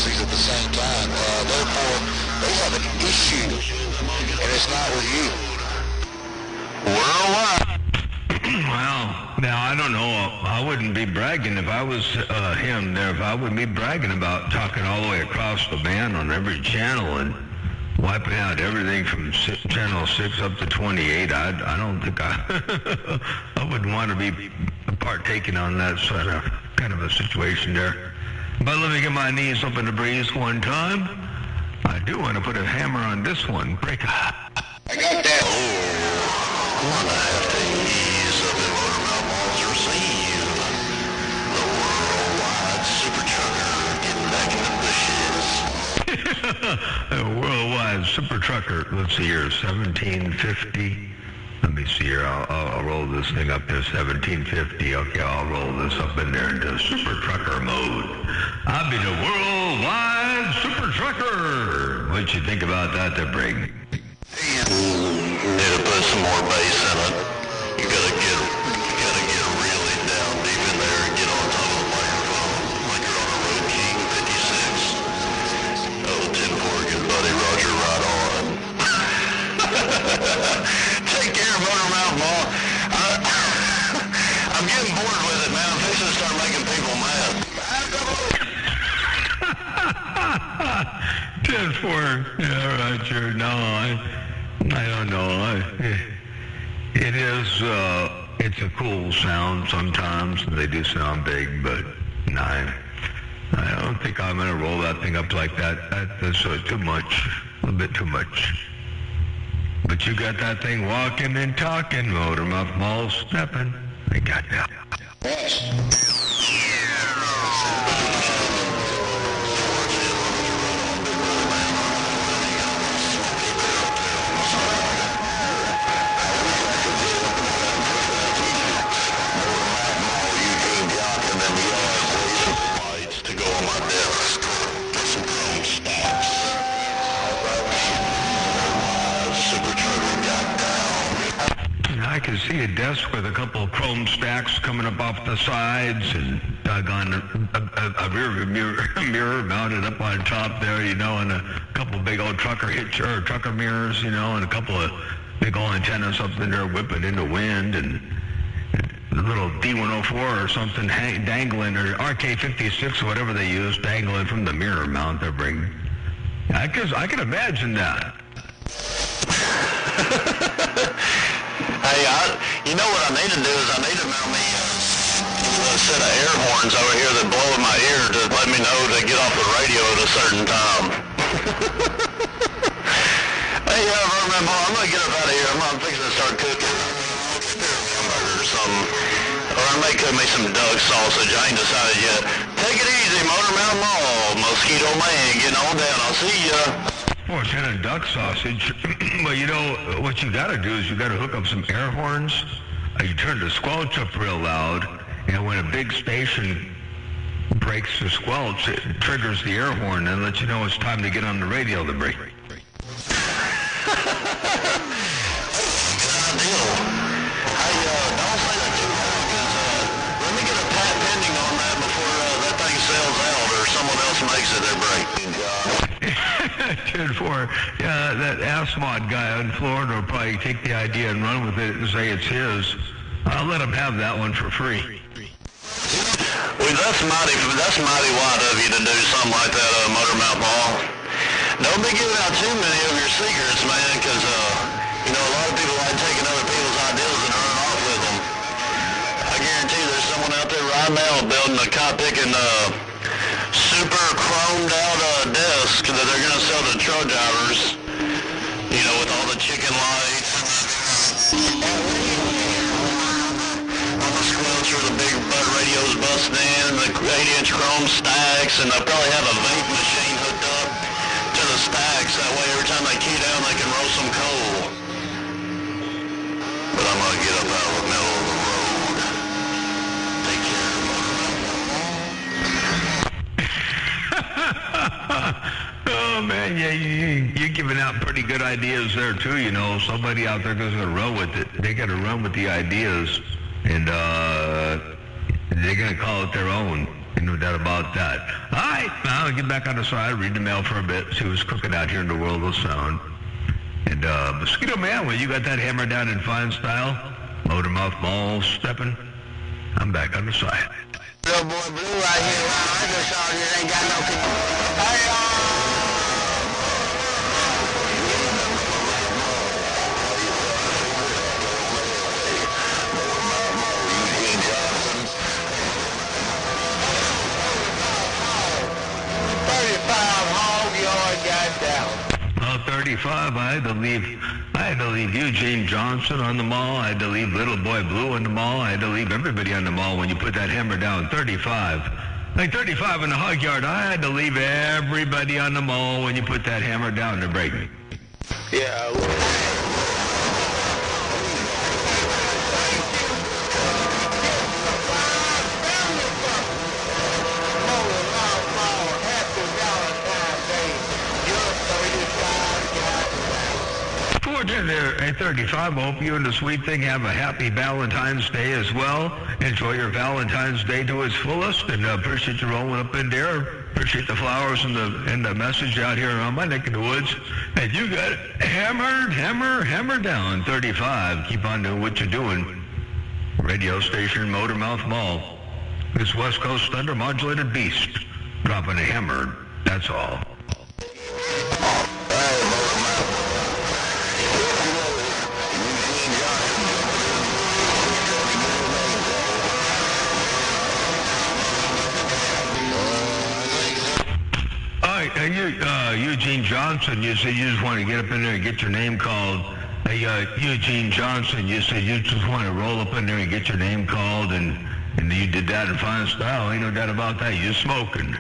frequencies at the same time. Therefore, they have an issue, and it's not with you. Worldwide. Well, now I don't know. I wouldn't be bragging if I was him there. If I would be bragging about talking all the way across the band on every channel and wiping out everything from channel 6 up to 28. I don't think I wouldn't want to be partaking on that sort of kind of a situation there. But let me get my knees up in the breeze one time. I do want to put a hammer on this one. Break. I got that. Oh, I'm gonna have to ease up in Motormouth Malls receive the worldwide super trucker getting back in the bushes. A worldwide super trucker. Let's see here, 1750. Let me see here. I'll roll this thing up to 1750. Okay, I'll roll this up in there into super trucker mode. I'll be the worldwide super trucker. What you think about that, there, Brig? You need to put some more bass in it. You gotta get really down deep in there and get on top of the microphone like you're on a Rode King 56. Oh, 10-4, good buddy Roger, right on. Take care of Motormouth Mall. I'm getting bored with it, man. I'm fixing to start making people mad. 10-4. Yeah, Roger. No, I don't know. It is, it's a cool sound sometimes. They do sound big, but no, I don't think I'm going to roll that thing up like that. That's too much, a little bit too much. But you got that thing walking and talking, Motormouth Mall stepping. I got that. To go on my desk, get some chrome stacks. Super trucker got down. I can see a desk with a couple of chrome stacks coming up off the sides and doggone a rear mirror mounted up on top there, you know, and a couple of big old trucker mirrors, you know, and a couple of big old antennas up in there whipping in the wind, and the little D104 or something dangling, or RK56 or whatever they use, dangling from the mirror mount they're bringing. I can imagine that. Hey, you know what I need to do is I need to mount me a set of air horns over here that blow in my ear to let me know to get off the radio at a certain time. Hey, remember, I'm going to get up out of here. I'm fixing to start cooking. Or something. Or I may cook me some duck sausage. I ain't decided yet. Take it easy, Motormouth Mall. Mosquito Man, getting on down. I'll see ya. Well, kind of duck sausage. But you know, what you got to do is you got to hook up some air horns. You turn the squelch up real loud, and when a big station breaks the squelch, it triggers the air horn and lets you know it's time to get on the radio to break. Good deal. Hey, don't say that too loud, because let me get a pat pending on that before that thing sells out or someone else makes it their break. 10-4. Yeah, that Asmod guy in Florida will probably take the idea and run with it and say it's his. I'll let him have that one for free. Well, that's mighty wide of you to do something like that, Motormouth Mall. Don't be giving out too many of your secrets, man, because, you know, a lot of people like taking other people's ideas and running off with them. I guarantee there's someone out there right now building a cop-picking, super chromed out desk that they're going to sell to truck drivers, you know, with all the chicken lights. All the squelch where the big butt radios busting in, the 8-inch chrome stacks, and they'll probably have a vape machine hooked up to the stacks. That way every time they key down they can roll some coal. But I'm going to get up out of the middle of the road. Take care, Oh man, yeah, you're giving out pretty good ideas there too. You know, somebody out there goes to run with it. They got to run with the ideas, and they're gonna call it their own. Ain't no doubt about that. All right, now I'll get back on the side, read the mail for a bit, see what's cooking out here in the world of sound. And Mosquito Man, well, you got that hammer down in fine style. Motormouth Mall stepping. I'm back on the side. Little boy Blue right here around Arkansas just ain't got no... Oh, 35, I had to leave Eugene Johnson on the mall. I had to leave Little Boy Blue on the mall. I had to leave everybody on the mall when you put that hammer down. 35. Like 35 in the hog yard, I had to leave everybody on the mall when you put that hammer down to break me. Yeah. There, 8:35. I hope you and the sweet thing have a happy Valentine's Day as well. Enjoy your Valentine's Day to its fullest, and appreciate you rolling up in there. Appreciate the flowers and the message out here around my neck of the woods. And you got it hammer down. 35. Keep on doing what you're doing. Radio station Motormouth Mall. This West Coast Thunder Modulated Beast. Dropping a hammer. That's all. Eugene Johnson, you said you just want to get up in there and get your name called. Eugene Johnson, you said you just want to roll up in there and get your name called, and you did that in fine style. Ain't no doubt about that. You're smoking.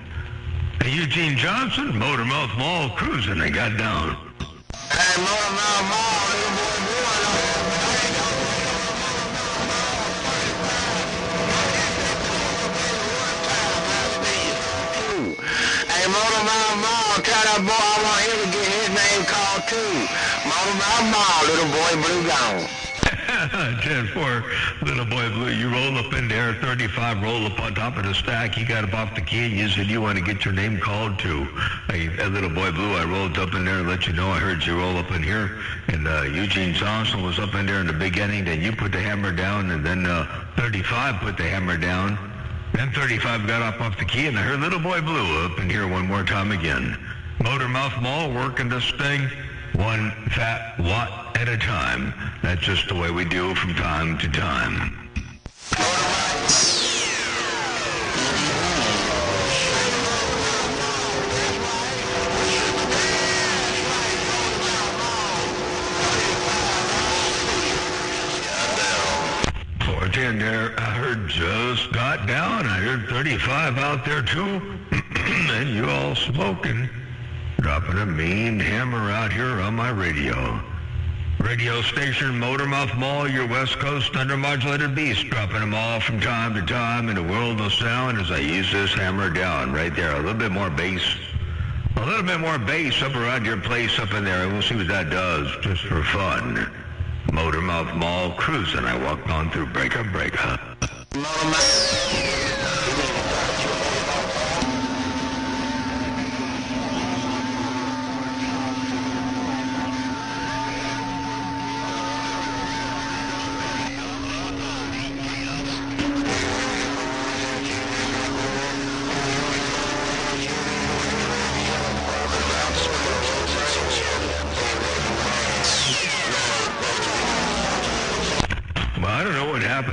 Hey, Eugene Johnson, Motormouth Mall cruising. They got down. Hey, Motormouth Mall, little boy Blue. Hey, Motormouth Mall, tell that boy I want him to get his name called too. Motormouth Mall, little boy Blue gone. 10-4, Little Boy Blue, you roll up in there, 35, roll up on top of the stack. You got up off the key and you said you want to get your name called too. Hey, Little Boy Blue, I rolled up in there and let you know I heard you roll up in here. And Eugene Johnson was up in there in the beginning. Then you put the hammer down, and then 35 put the hammer down. Then 35 got up off the key, and I heard Little Boy Blue up in here one more time again. Motormouth Mall working this thing one fat watt at a time. That's just the way we do from time to time. There, I heard just got down. I heard 35 out there too. And you all smoking. Dropping a mean hammer out here on my radio. Radio station Motormouth Mall, your West Coast undermodulated beast. Dropping them all from time to time in the world of sound as I use this hammer down right there. A little bit more bass. A little bit more bass up around your place up in there. We'll see what that does just for fun. Motormouth Mall cruising. I walked on through breaker.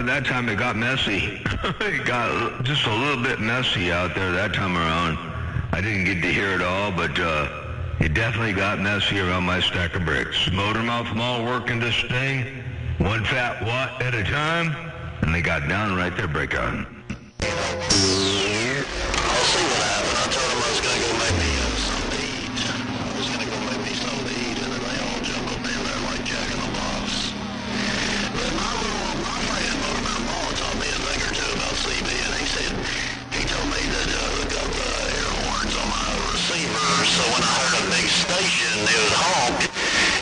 That time it got messy. It got just a little bit messy out there that time around. I didn't get to hear it all, but it definitely got messy around my stack of bricks. Motormouth Mall working this thing, one fat watt at a time, and they got down right there, break on. I'll see what happened. I told them I was going to go make me something to eat. I was going to go make me something to eat, and then they all jumped up in there like Jack in the Box. But my friend Motormouth Mall taught me a thing or two about CB, and he told me to hook up air horns on my receiver, so when I heard a big station, it was honk,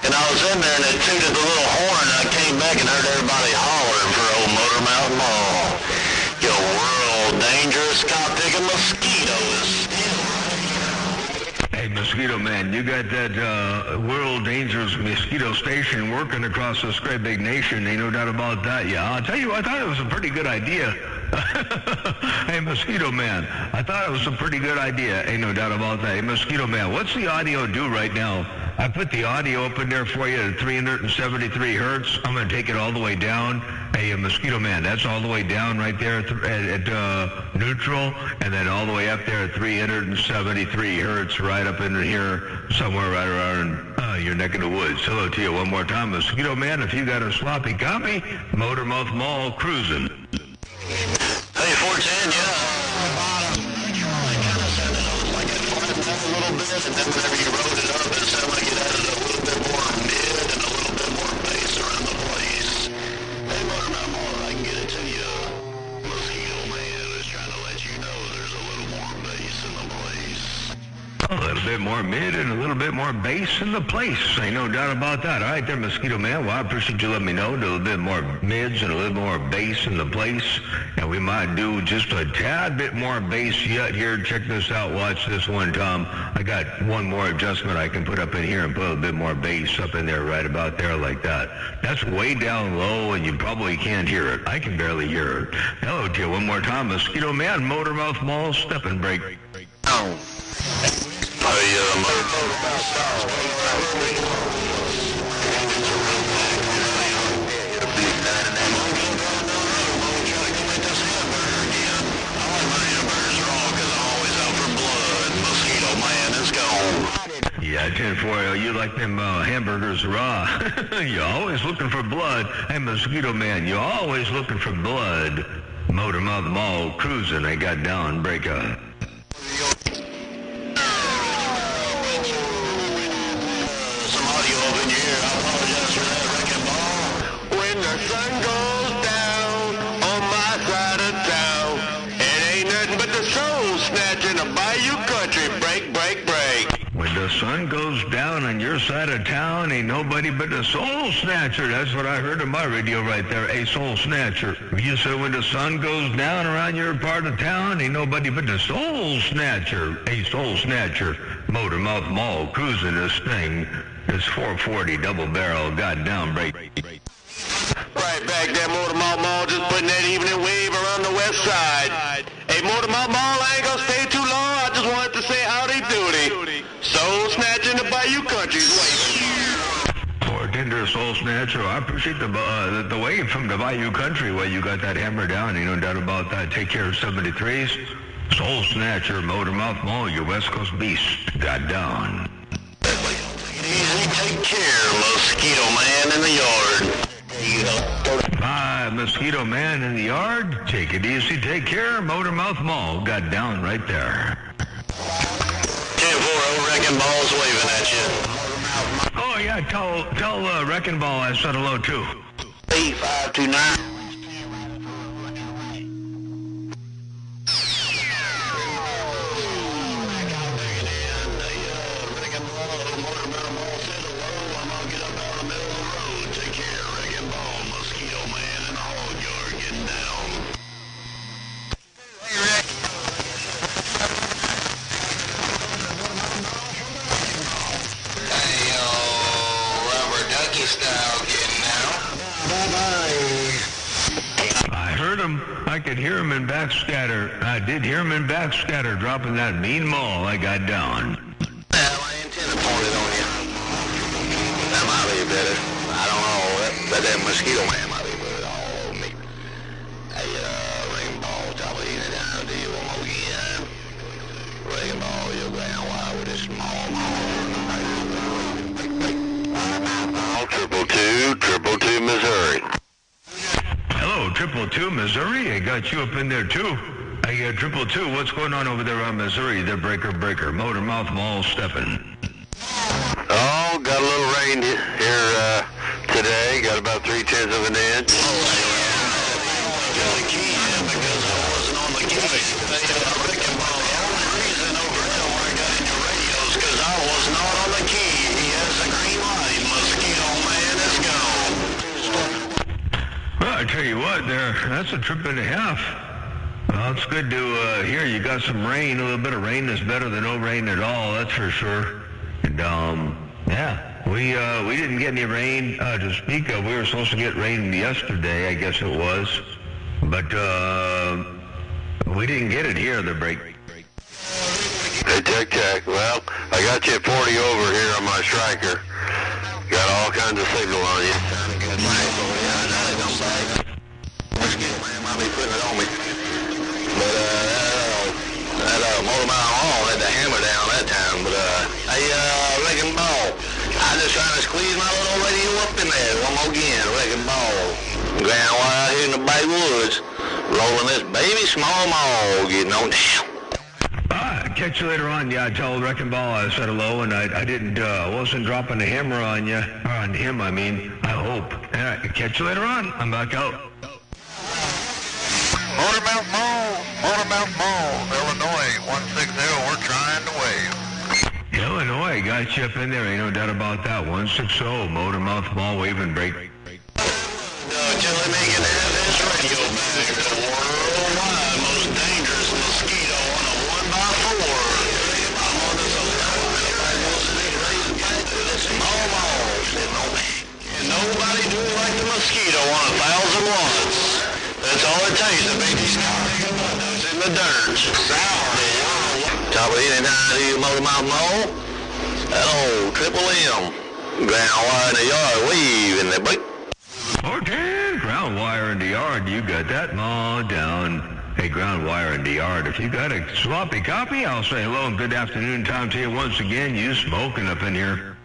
and I was in there, and it tooted the little horn, and I came back and heard everybody hollering for old Motormouth Mall. Your world dangerous cop-picking mosquito is still Hey, Mosquito Man, you got that World Dangerous Mosquito Station working across this great big nation. Ain't no doubt about that. Yeah, I'll tell you, I thought it was a pretty good idea. Hey, Mosquito Man, I thought it was a pretty good idea. Ain't no doubt about that. Hey, Mosquito Man, what's the audio do right now? I put the audio up in there for you at 373 hertz. I'm going to take it all the way down. Hey, Mosquito Man, that's all the way down right there at neutral, and then all the way up there at 373 hertz, right up in here, somewhere right around your neck of the woods. Hello to you one more time, Mosquito Man. If you got a sloppy copy, Motormouth Mall cruising. Hey, 410, yeah. Like it flattened out a little bit, and then whenever you wrote it up, it sounded like it added a little bit more mid and a little bit more bass around the place. Hey, Motormouth Mall, I can get it to you. Mosquito Man is trying to let you know there's a little more bass in the place. A little bit more mid and a little bit more bass in the place. Ain't no doubt about that. All right there, Mosquito Man. Well, I appreciate you letting me know. A little bit more mids and a little more bass in the place. And we might do just a tad bit more bass yet here. Check this out. Watch this one, Tom. I got one more adjustment I can put up in here and put a little bit more bass up in there right about there like that. That's way down low and you probably can't hear it. I can barely hear it. Hello to you one more time, Mosquito Man. Motormouth Mall, step and break. Oh. Yeah, 10-4, you like them hamburgers raw. You're always looking for blood. Hey, Mosquito Man, you're always looking for blood. Motormouth Mall cruising, I got down, break up. Some audio up in your ear. I apologize for that, Wrecking Ball. When the sun goes down on my side of town, it ain't nothing but the soul snatching a Bayou Country. Break, break, break. When the sun goes down on your side of town, ain't nobody but the soul snatcher. That's what I heard on my radio right there, a soul snatcher. You said when the sun goes down around your part of town, ain't nobody but the soul snatcher, a soul snatcher. Motormouth Mall cruising this thing. This 440 double barrel, goddamn break. Right back there, Motormouth Mall, just putting that evening wave around the west side. Hey, Motormouth Mall, I ain't gonna stay too long. I just wanted to say howdy doody. Soul snatching the Bayou Country's waving. Tender soul snatcher. I appreciate the wave from the Bayou Country where you got that hammer down. Ain't no doubt about that. Take care of 73s. Soul snatcher, Motormouth Mall, your West Coast beast. Got down. Easy, take care, Mosquito Man in the yard. Bye, Mosquito Man in the yard. Take it easy, take care. Motormouth Mall got down right there. 10-4, Wrecking Ball's waving at you. Oh yeah, tell Wrecking Ball I said hello too. 8529. I could hear him in backscatter. I did hear him in backscatter dropping that mean maul I got down. Well, I intend to point it on you. That might be better. I don't know. That Mosquito Man might be better. Oh, me. Hey, Wrecking Ball, top of the unit down to you one more again. Wrecking Ball, you're going wild with this small Triple two, Missouri. Hello, 222 Missouri. I got you up in there too. Hey, 222, what's going on over there on Missouri? The breaker. Motormouth Mall stepping. Oh, got a little rain here today. Got about 3/10 of an inch. Got a key in because I wasn't on the key. Wrecking Ball, the only reason over there where I got in your radios because I was not on the key. He has a green light. Mosquito Man is gone. Well, I tell you what, that's a trip and a half. Well, it's good to hear you got some rain. A little bit of rain is better than no rain at all, that's for sure. And, yeah, we didn't get any rain to speak of. We were supposed to get rain yesterday, I guess it was. But we didn't get it here, the break. Hey, check. Well, I got you at 40 over here on my striker. Got all kinds of signal on you. Good, man. Might be putting it on me. But that Motor Mile Hall had the hammer down that time. But hey, Wrecking Ball, I just trying to squeeze my little radio up in there. One more again, Wrecking Ball. Ground wire out here in the backwoods, rolling this baby small mall, getting on down. Catch you later on. Yeah, I told Wrecking Ball I said hello, and I wasn't dropping the hammer on you, or on him, I mean, I hope. Yeah, catch you later on. I'm back out. Motormouth Mall, Illinois, 160, we're trying to wave. Illinois, got you up in there, ain't no doubt about that. 160, Motormouth Mall, waving break. Telling me you can have this radio bag, the worldwide most dangerous mosquito on a 1x4. I'm on this small ball sitting on me. And nobody do it like the mosquito on 1,000 watts. That's all it takes to beat these guys in the dirt. Top of any time you Motormouth Mall, that old Triple M. Ground wire in the yard, weave in the break. Okay, ground wire in the yard. You got that all down. Hey, ground wire in the yard. If you got a sloppy copy, I'll say hello and good afternoon time to you once again. You smoking up in here.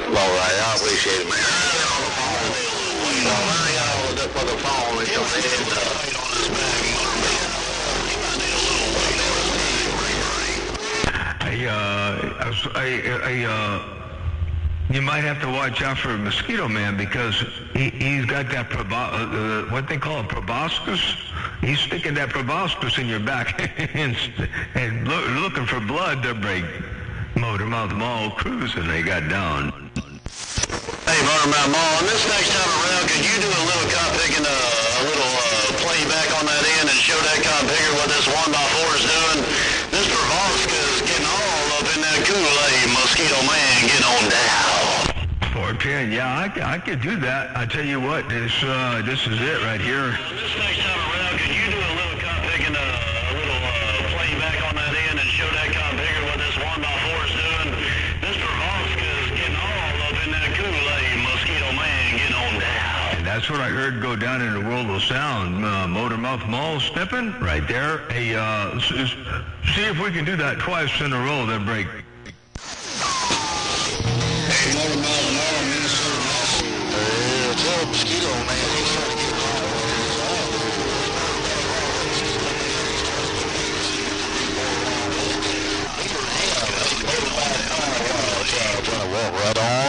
All right, I appreciate it, man. I got all this for the phone. It's on the you might have to watch out for Mosquito Man because he's got that what they call a proboscis. He's sticking that proboscis in your back and looking for blood to break. Motormouth Mall cruising, they got down. Hey, Motormouth Mall, on this next time around, could you do a little cop picking a little playback on that end and show that cop picker what this 1x4 is doing? This proboscis is getting all up in that Kool-Aid, Mosquito Man, getting on down. 410, yeah, I could do that. I tell you what, this is it right here. This next time around, could you do a little cop picking a little playback on that end and show that cop picker what this 1x4 is doing? This proboscis is getting all up in that Kool-Aid, Mosquito Man, getting on down. And that's what I heard go down in the world of sound. Motormouth Mall stepping right there. Hey, see if we can do that twice in a row, then break. Hey, Motormouth Mall, Minnesota Mouse. Tell Mosquito Man, he's trying to get trying to walk right on.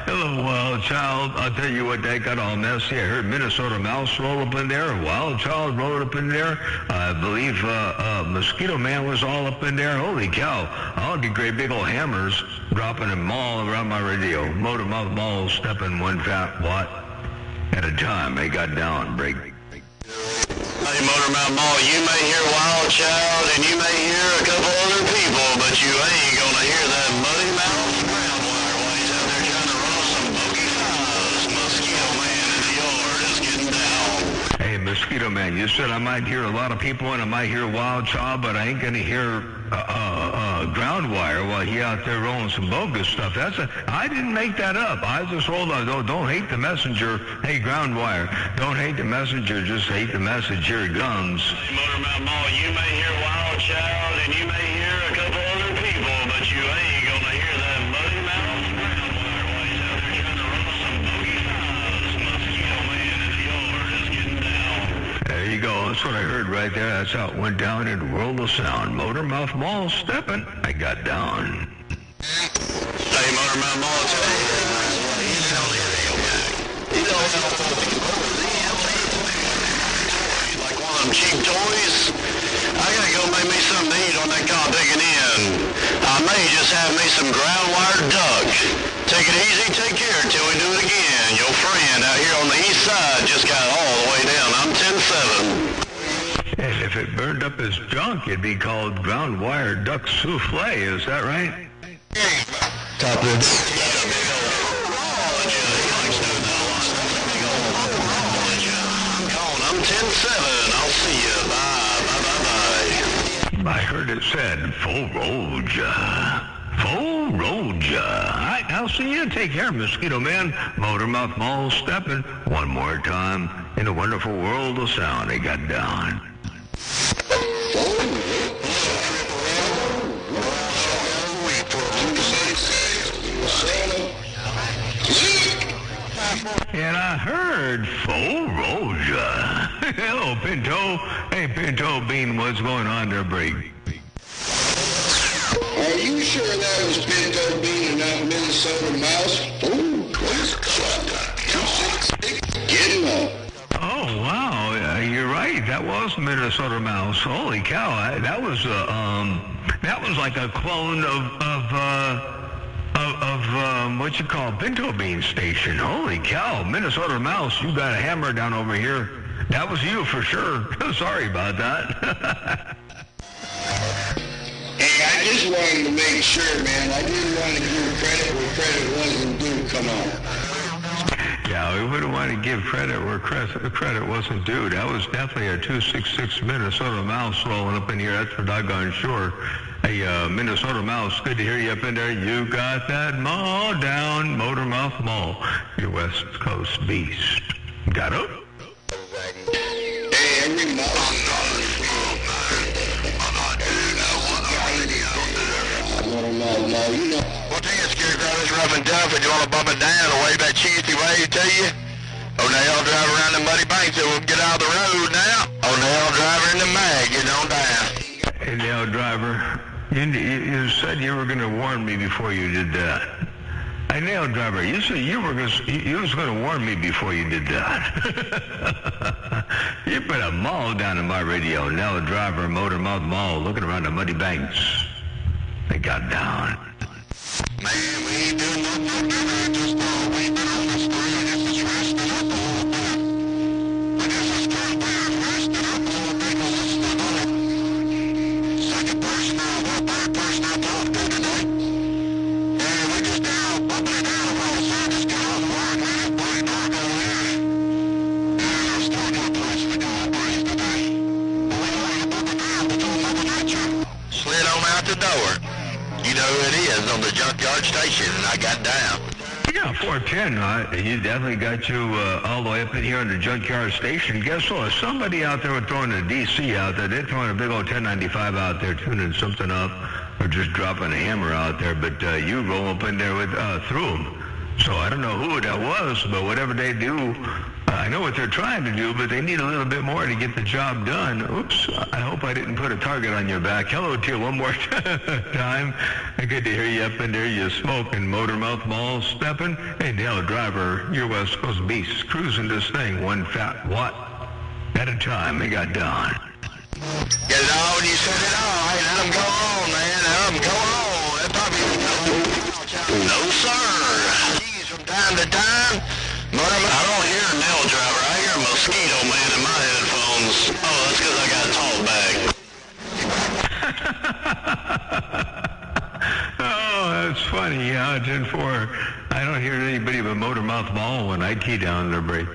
Hello, Wild Child. I'll tell you what, that got all messy. I heard Minnesota Mouse roll up in there. Wild Child rolled up in there. I believe Mosquito Man was all up in there. Holy cow. All the great big old hammers dropping them all around my radio. Motormouth Mall stepping 1 fat watt at a time. They got down. Break. Hey, Motormouth Mall, you may hear Wild Child and you may hear a couple other people, but you ain't gonna hear that muddy mouth ground wire while he's out there trying to roll some bogey fives. Mosquito Man in the yard is getting down. Hey, Mosquito Man, you said I might hear a lot of people and I might hear Wild Child, but I ain't gonna hear ground wire while he out there rolling some bogus stuff. I didn't make that up. I just rolled on. Don't hate the messenger. Hey, ground wire. Don't hate the messenger. Just hate the message. Here it comes. Hey, Motormouth Mall, you may hear Wild Child and you may hear a couple other people, but you ain't gonna hear that muddy mouth ground wire while he's out there trying to roll some bogey fives. Mosquito Man in the yard is getting down. There you go. That's what I heard right there. That's how it went down in the world of sound. Motormouth Mall stepping. I got down. Hey, Motormouth Mall, today, he's on the radio guy. He's on like one of them cheap toys. I gotta go make me something to eat on that car picking in. I may just have me some ground wire duck. Take it easy, take care till we do it again. Your friend out here on the east side just got all the way down. I'm 10-7. if it burned up as junk, it'd be called ground wire duck souffle. Is that right? Top of the I'm 10-7. I'll see you. Bye. I heard it said, full roja. Full roja. All right, I'll see you. Take care, Mosquito Man. Motormouth Mall stepping one more time in the wonderful world of sound. He got down. And I heard full roja. Hello, Pinto. Hey, Pinto Bean, what's going on there, Bree? Are you sure that was Pinto Bean and not Minnesota Mouse? Ooh, 266. Getting up. Oh, wow. You're right. That was Minnesota Mouse. Holy cow. That was like a clone of what you call Pinto Bean Station. Holy cow. Minnesota Mouse, you got a hammer down over here. That was you for sure. Sorry about that. Hey, I just wanted to make sure, man. I didn't want to give credit where credit wasn't due. Come on. Yeah, we wouldn't want to give credit where credit wasn't due. That was definitely a 266 Minnesota Mouse rolling up in here. That's for doggone sure. Hey, Minnesota Mouse, good to hear you up in there. You got that mall down, Motormouth Mall, your West Coast beast. Got it? Hey, every mouse. No, you know. Well, tell you, Scarecrow, this rough and tough. If you want to bump it down or wave that cheesy wave to you, oh, now y'all drive around the muddy banks, so we'll get out of the road now. Oh, now y'all driver in the mag, get on down. Hey, now, driver, you said you were going to warn me before you did that. Hey, nail driver, you said you was going to warn me before you did that. You put a mall down in my radio. Nail driver, Motormouth Mall, looking around the muddy banks. They got down. Man, we ain't doing nothing. Just we've been on the street. This is resting up a little bit. But this is straight down, resting up a little bit. Listening to it. Second person now, third person I talked to tonight. And we just down, bumping it down. All of a sudden, it's got on the work, man. Pretty dark over here. And I'm still got a place to go. I breathe today. But we don't want to bump it down. It's all over nature. Slid on out the door. You know who it is, on the junkyard station, and I got down. Yeah, 410. You definitely got you all the way up in here on the junkyard station. Guess what? Somebody out there was throwing a DC out there. They're throwing a big old 1095 out there, tuning something up, or just dropping a hammer out there. But you roll up in there with through them. So I don't know who that was, but whatever they do, I know what they're trying to do, but they need a little bit more to get the job done. Oops, I hope I didn't put a target on your back. Hello to you one more time. Good to hear you up in there. You smoking, Motormouth Mall stepping. Hey, Dale driver, your West Coast beast, cruising this thing one fat watt at a time. They got done. Get it all when you set it all. Hey, let them go on, man. Let them go on. That probably no, sir. Jeez, from time to time. I don't hear a nail driver. I hear a Mosquito Man in my headphones. Oh, that's because I got a tall bag. Oh, that's funny. Yeah, 10-4. I don't hear anybody but Motormouth Mall when I key down their break. Yeah,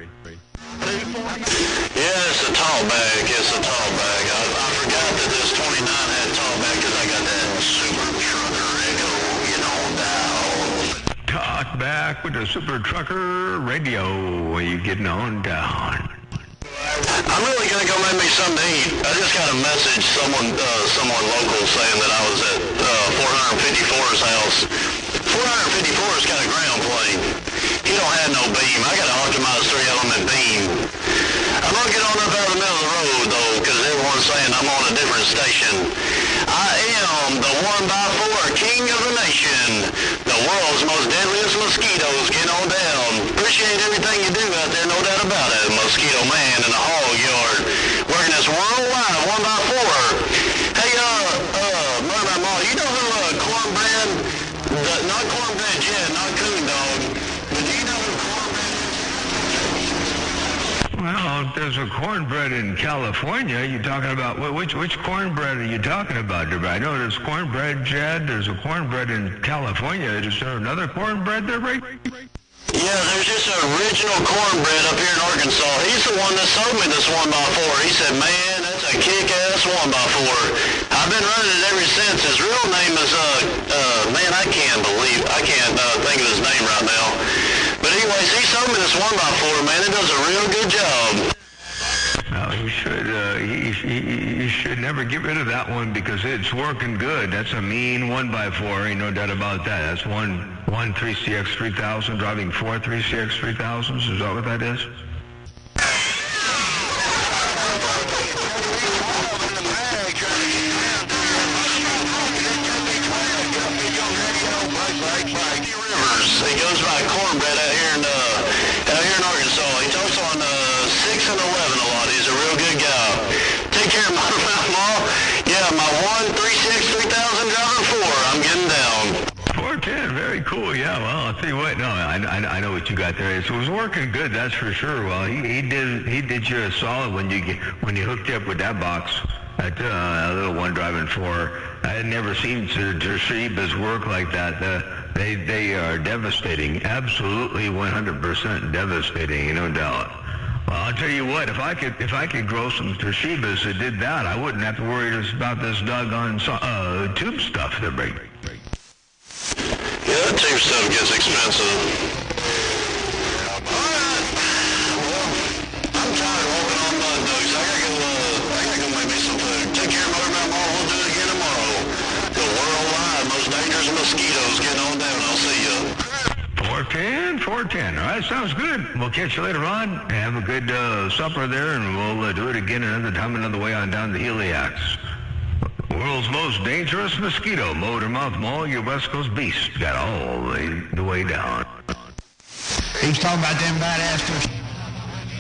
it's a tall bag. It's a tall bag. I forgot that this 29 had tall bag because I got that super trucker echo, you know, down. Talk back with the Super Trucker Radio. Are you getting on down? I'm really going to go make me something to eat. I just got a message, someone local saying that I was at 454's house. 454's got a ground plane. He don't have no beam. I got an optimized 3-element beam. I'm going to get on up out of the middle of the road, though, because everyone's saying I'm on a different station. I am the 1x4 king of the nation. The world's most deadliest mosquitoes. Get on down. Appreciate everything you do out there, no doubt about it. Mosquito Man in the hog yard. Working this worldwide 1x4. Hey, Murder Mall, you know who Cornbread, not Cornbread Jet, not Coon Dog, but do you know who Cornbread is? Well, there's a cornbread in California. You talking about which cornbread are you talking about? I know there's cornbread, Chad. There's a cornbread in California. Is there another cornbread there, Ray? Yeah, there's just an original cornbread up here in Arkansas. He's the one that sold me this 1x4. He said, man, that's a kick-ass 1x4. I've been running it ever since. His real name is, man, I can't think of his name right now. But anyways, he sold me this 1x4, man. It does a real good job. No, you should never get rid of that one because it's working good. That's a mean 1x4, ain't no doubt about that. That's one 3CX 3000 driving 4 3CX 3000s. Is that what that is? He goes by cornbread out here in Arkansas. He talks on 6 and 11 a lot. He's a real good guy. Take care of my mom. Yeah, my 3CX 3000 driving 4. I'm getting down. 410, very cool. Yeah, well, I'll tell you what. No, I know what you got there. It was working good, that's for sure. Well, he did you a solid when you hooked you up with that box. That little one driving 4. I had never seen Toshibas work like that. They are devastating, absolutely 100% devastating, no doubt. Well, I'll tell you what, if I could grow some Toshibas that did that, I wouldn't have to worry about this doggone tube stuff they're breaking. Yeah, that tube stuff gets expensive. I'm tired of walking on mud dogs. I gotta go make me some food. Take care of Motor Mount Mall. We'll do it again tomorrow. The worldwide most dangerous mosquitoes. Getting on down. I'll see you. 410. All right, sounds good. We'll catch you later on. Have a good supper there, and we'll do it again another time, another way on down the Heliax. World's most dangerous mosquito, Motor Mouth Mall, your West Coast beast. Got all the way down. He's talking about them badass fish.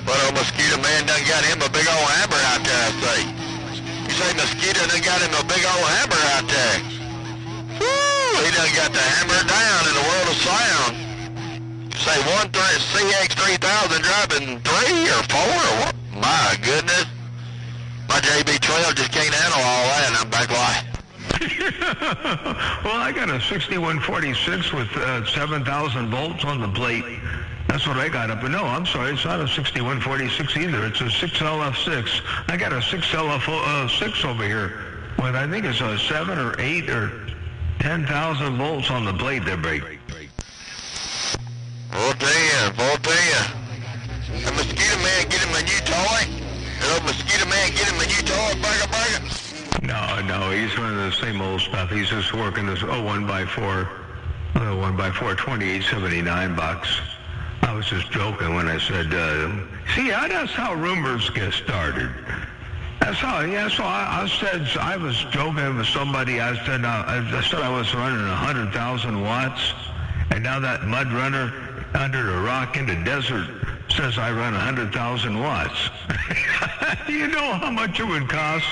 But old Mosquito Man done got him a big old hammer out there, I say. You say Mosquito done got him a big old hammer out there. Woo! He done got the hammer down in the world of sound. You say CX 3000 driving 3 or 4 or what? My goodness. My JB12 just can't handle all that, and I'm back live. Well, I got a 6146 with 7,000 volts on the plate. That's what I got up. No, I'm sorry, it's not a 6146 either. It's a 6LF6. I got a 6LF6 over here with, I think it's a 7 or 8 or 10,000 volts on the plate there, break. 410. The Mosquito Man get him a new toy? The Mosquito Man get him a new toy, burger? No, he's running the same old stuff. He's just working this 1x4 2879 box. I was just joking when I said, see, that's how rumors get started. That's how, yeah, so I was joking with somebody. I said I was running 100,000 watts, and now that mud runner under a rock in the desert says I run 100,000 watts. You know how much it would cost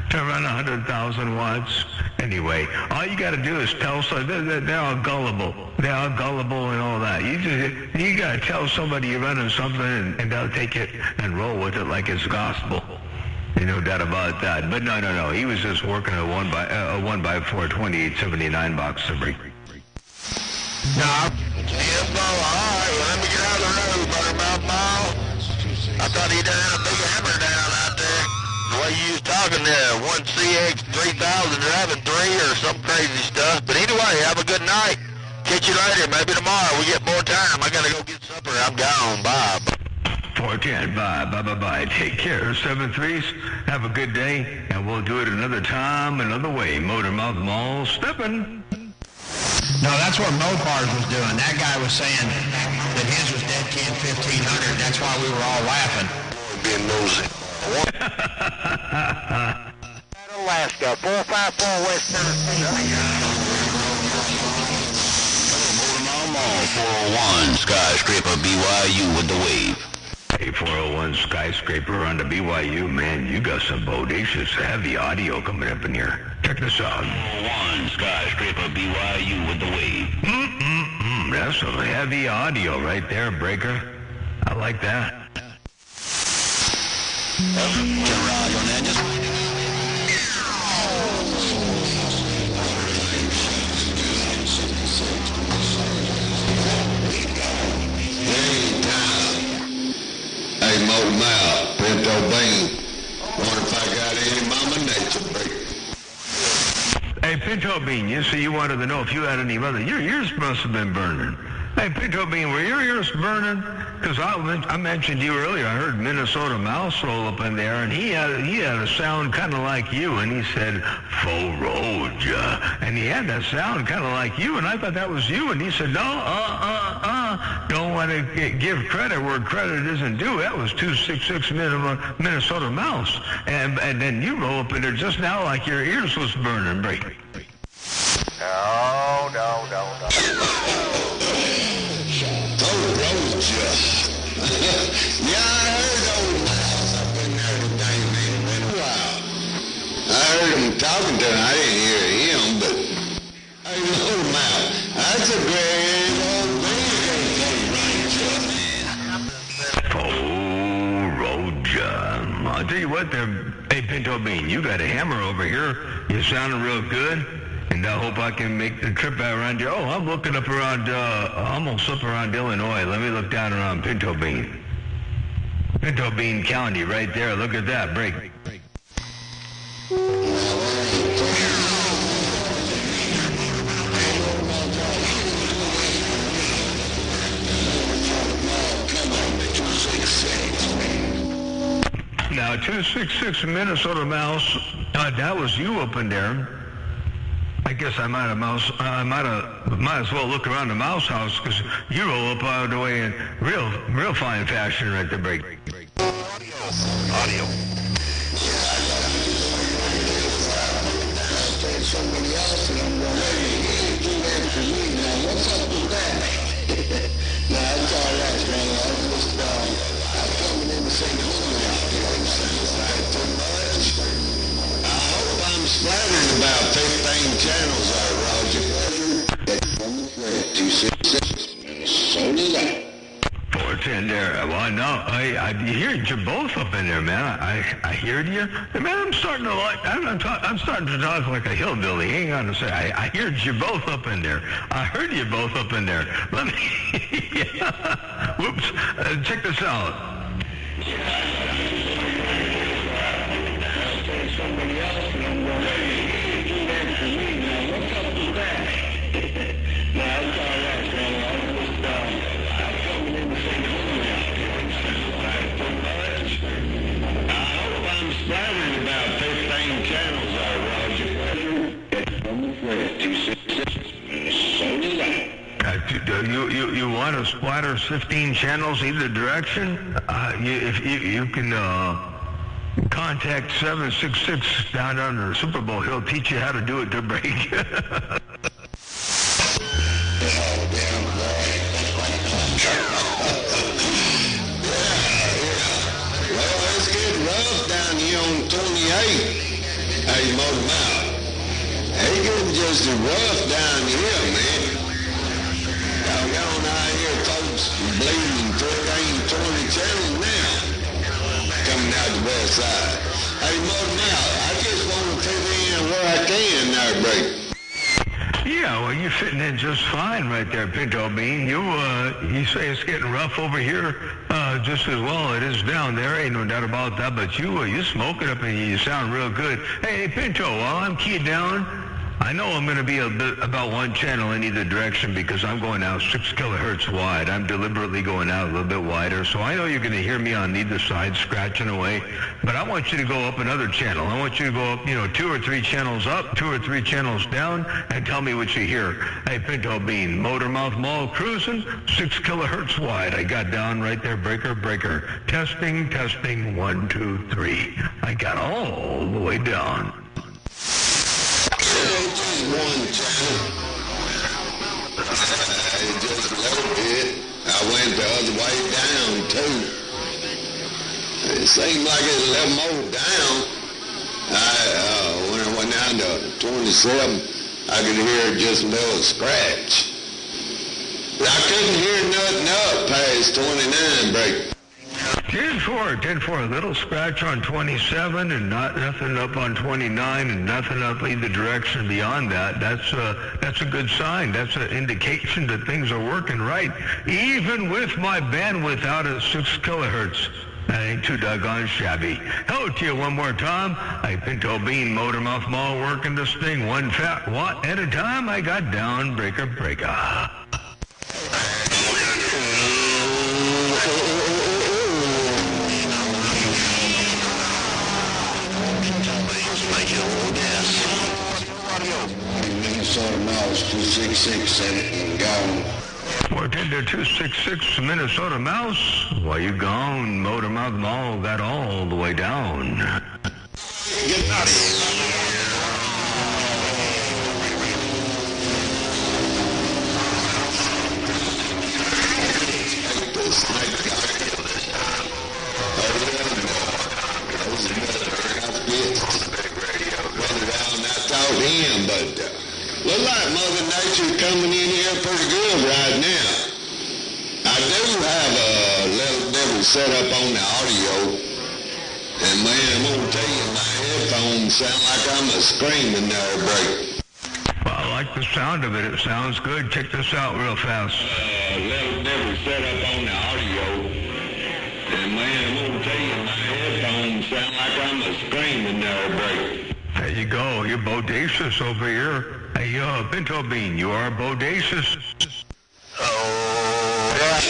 to run 100,000 watts? Anyway, all you got to do is tell somebody. They're all gullible. They're all gullible and all that. You got to tell somebody you're running something, and they'll take it and roll with it like it's gospel. No doubt about that. But no. He was just working a 1x4 2879 box to break. No. Yes, all right. Well, let me get out of the road, Buttermouth Mall. I thought he done had a big hammer down out there. The way you was talking there, 1CX 3000 driving 3 or some crazy stuff. But anyway, have a good night. Catch you later. Maybe tomorrow we get more time. I gotta go get supper. I'm gone. Bye. 410. Bye. Take care. 7-3s. Have a good day, and we'll do it another time, another way. Motor Mouth Mall stepping. No, that's what Mopars was doing. That guy was saying that his was Dead Can 1500. That's why we were all laughing. Being nosy. Alaska, 454 West Tennessee. Motor Mall, 401 Skyscraper BYU with the wave. Hey, 401 Skyscraper on the BYU, man, you got some bodacious heavy audio coming up in here. Check this out. 401 Skyscraper BYU with the wave. That's some heavy audio right there, Breaker. I like that. General Hernandez. Hey, Mo Mouth, Pinto Bean. Wonder if I got any Mama Nature break. Hey, Pinto Bean, you see, you wanted to know if you had any mother. Your ears must have been burning. Hey, Pinto Bean, were your ears burning? Because I mentioned you earlier. I heard Minnesota Mouse roll up in there, and he had a sound kind of like you, and he said, Foroja. And he had that sound kind of like you, and I thought that was you, and he said, no, don't want to give credit where credit isn't due. That was 266 Minnesota Mouse. And then you roll up in there just now like your ears was burning. Break. No. Yeah, I heard old Miles up in there today, man. It's been a while. I heard him talking to him. I didn't hear him, but hey, old Miles, that's a great old Foroja. I'll tell you what, hey, Pinto Bean, you got a hammer over here. You're sounding real good. And I hope I can make the trip out around here. Oh, I'm looking up around, almost up around Illinois. Let me look down around Pinto Bean. Pinto Bean County right there. Look at that. Break. Now, 266 Minnesota Mouse, that was you up in there. I guess I might as well look around the mouse house because you roll up out of the way in real fine fashion right there, break. Audio. Somebody else and I'm going, hey, you ain't do that for me now. What's up with that? No, it's all right, man. I'm coming in to say hello out there. Too much. I hope I'm splattered about 15 channels there, Roger. 266. So did I. 410 there. Well, no, I heard you both up in there, man. I heard you. Man, I'm starting to talk like a hillbilly. Hang on a second. I heard you both up in there. I heard you both up in there. Let me. Yeah. Whoops. Check this out. Somebody else and I'm going, hey, you do that for me now. What's up with that? No, it's all right, man. I'm coming in to say hello out there. I hope I'm splattered about 15 channels there, Roger. You want to splatter 15 channels either direction? If you can contact 766 down under the Super Bowl. He'll teach you how to do it to break. Well, it's getting rough down here on 28. Hey, Motor Mouth. It's getting just as rough down here, man. Doggone out here, folks, bleeding 13, 20 channels now. Coming out the west side. Hey, Motor Mouth, I just want to fit in where I can there, break. Yeah, well, you're fitting in just fine right there, Pinto Bean. You say it's getting rough over here just as well. It is down there, ain't no doubt about that. But you smoke it up and you sound real good. Hey, Pinto, while I'm keyed down, I know I'm going to be about one channel in either direction because I'm going out 6 kilohertz wide. I'm deliberately going out a little bit wider. So I know you're going to hear me on either side scratching away. But I want you to go up another channel. I want you to go up, 2 or 3 channels up, 2 or 3 channels down, and tell me what you hear. Hey, Pinto Bean, Motor Mouth Mall cruising, 6 kilohertz wide. I got down right there, breaker. Testing, 1, 2, 3. I got all the way down. Just one channel. Just a little bit. I went the other way down, too. It seemed like it was a little more down. When I went down to 27, I could hear just a little scratch. But I couldn't hear nothing up past 29, break. 10-4, a little scratch on 27 and nothing up on 29 and nothing up either direction beyond that. That's a good sign. That's an indication that things are working right. Even with my bandwidth out at 6 kilohertz. That ain't too doggone shabby. Hello to you one more time. I Pinto Bean Motor Mouth Mall working this thing one fat watt at a time. I got down breaker. Minnesota Mouse 266 set it and gone. 410 to 266 Minnesota Mouse. While you gone, Motor Mouth Mall got all the way down. Get out of here. Him, but look like Mother Nature coming in here pretty good right now. I do have a little different setup on the audio, and man, I'm gonna tell you, my headphones sound like I'm a screaming there, break. Well, I like the sound of it. It sounds good. Check this out real fast. A little different setup on the audio, and man, I'm gonna tell you, my headphones sound like I'm a screaming there, break. There you go. You're bodacious over here. Hey, Pinto Bean, you are bodacious. Oh, yeah.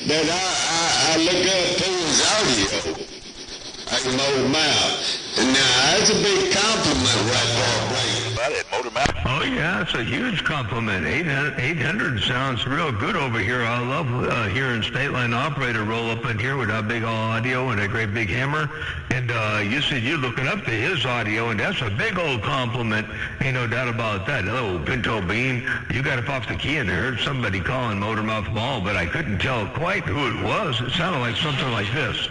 That I look up Poole's audio. I Motor Mouth. And now that's a big compliment right there, About it, Motor Mouth. Oh, yeah, it's a huge compliment. 800 sounds real good over here. I love hearing State Line Operator roll up in here with that big audio and a great big hammer. And you said you're looking up to his audio, and that's a big old compliment. Ain't no doubt about that. Hello, Pinto Bean. You got up off the key and I heard somebody calling Motor Mouth Mall, but I couldn't tell quite who it was. It sounded like something like this.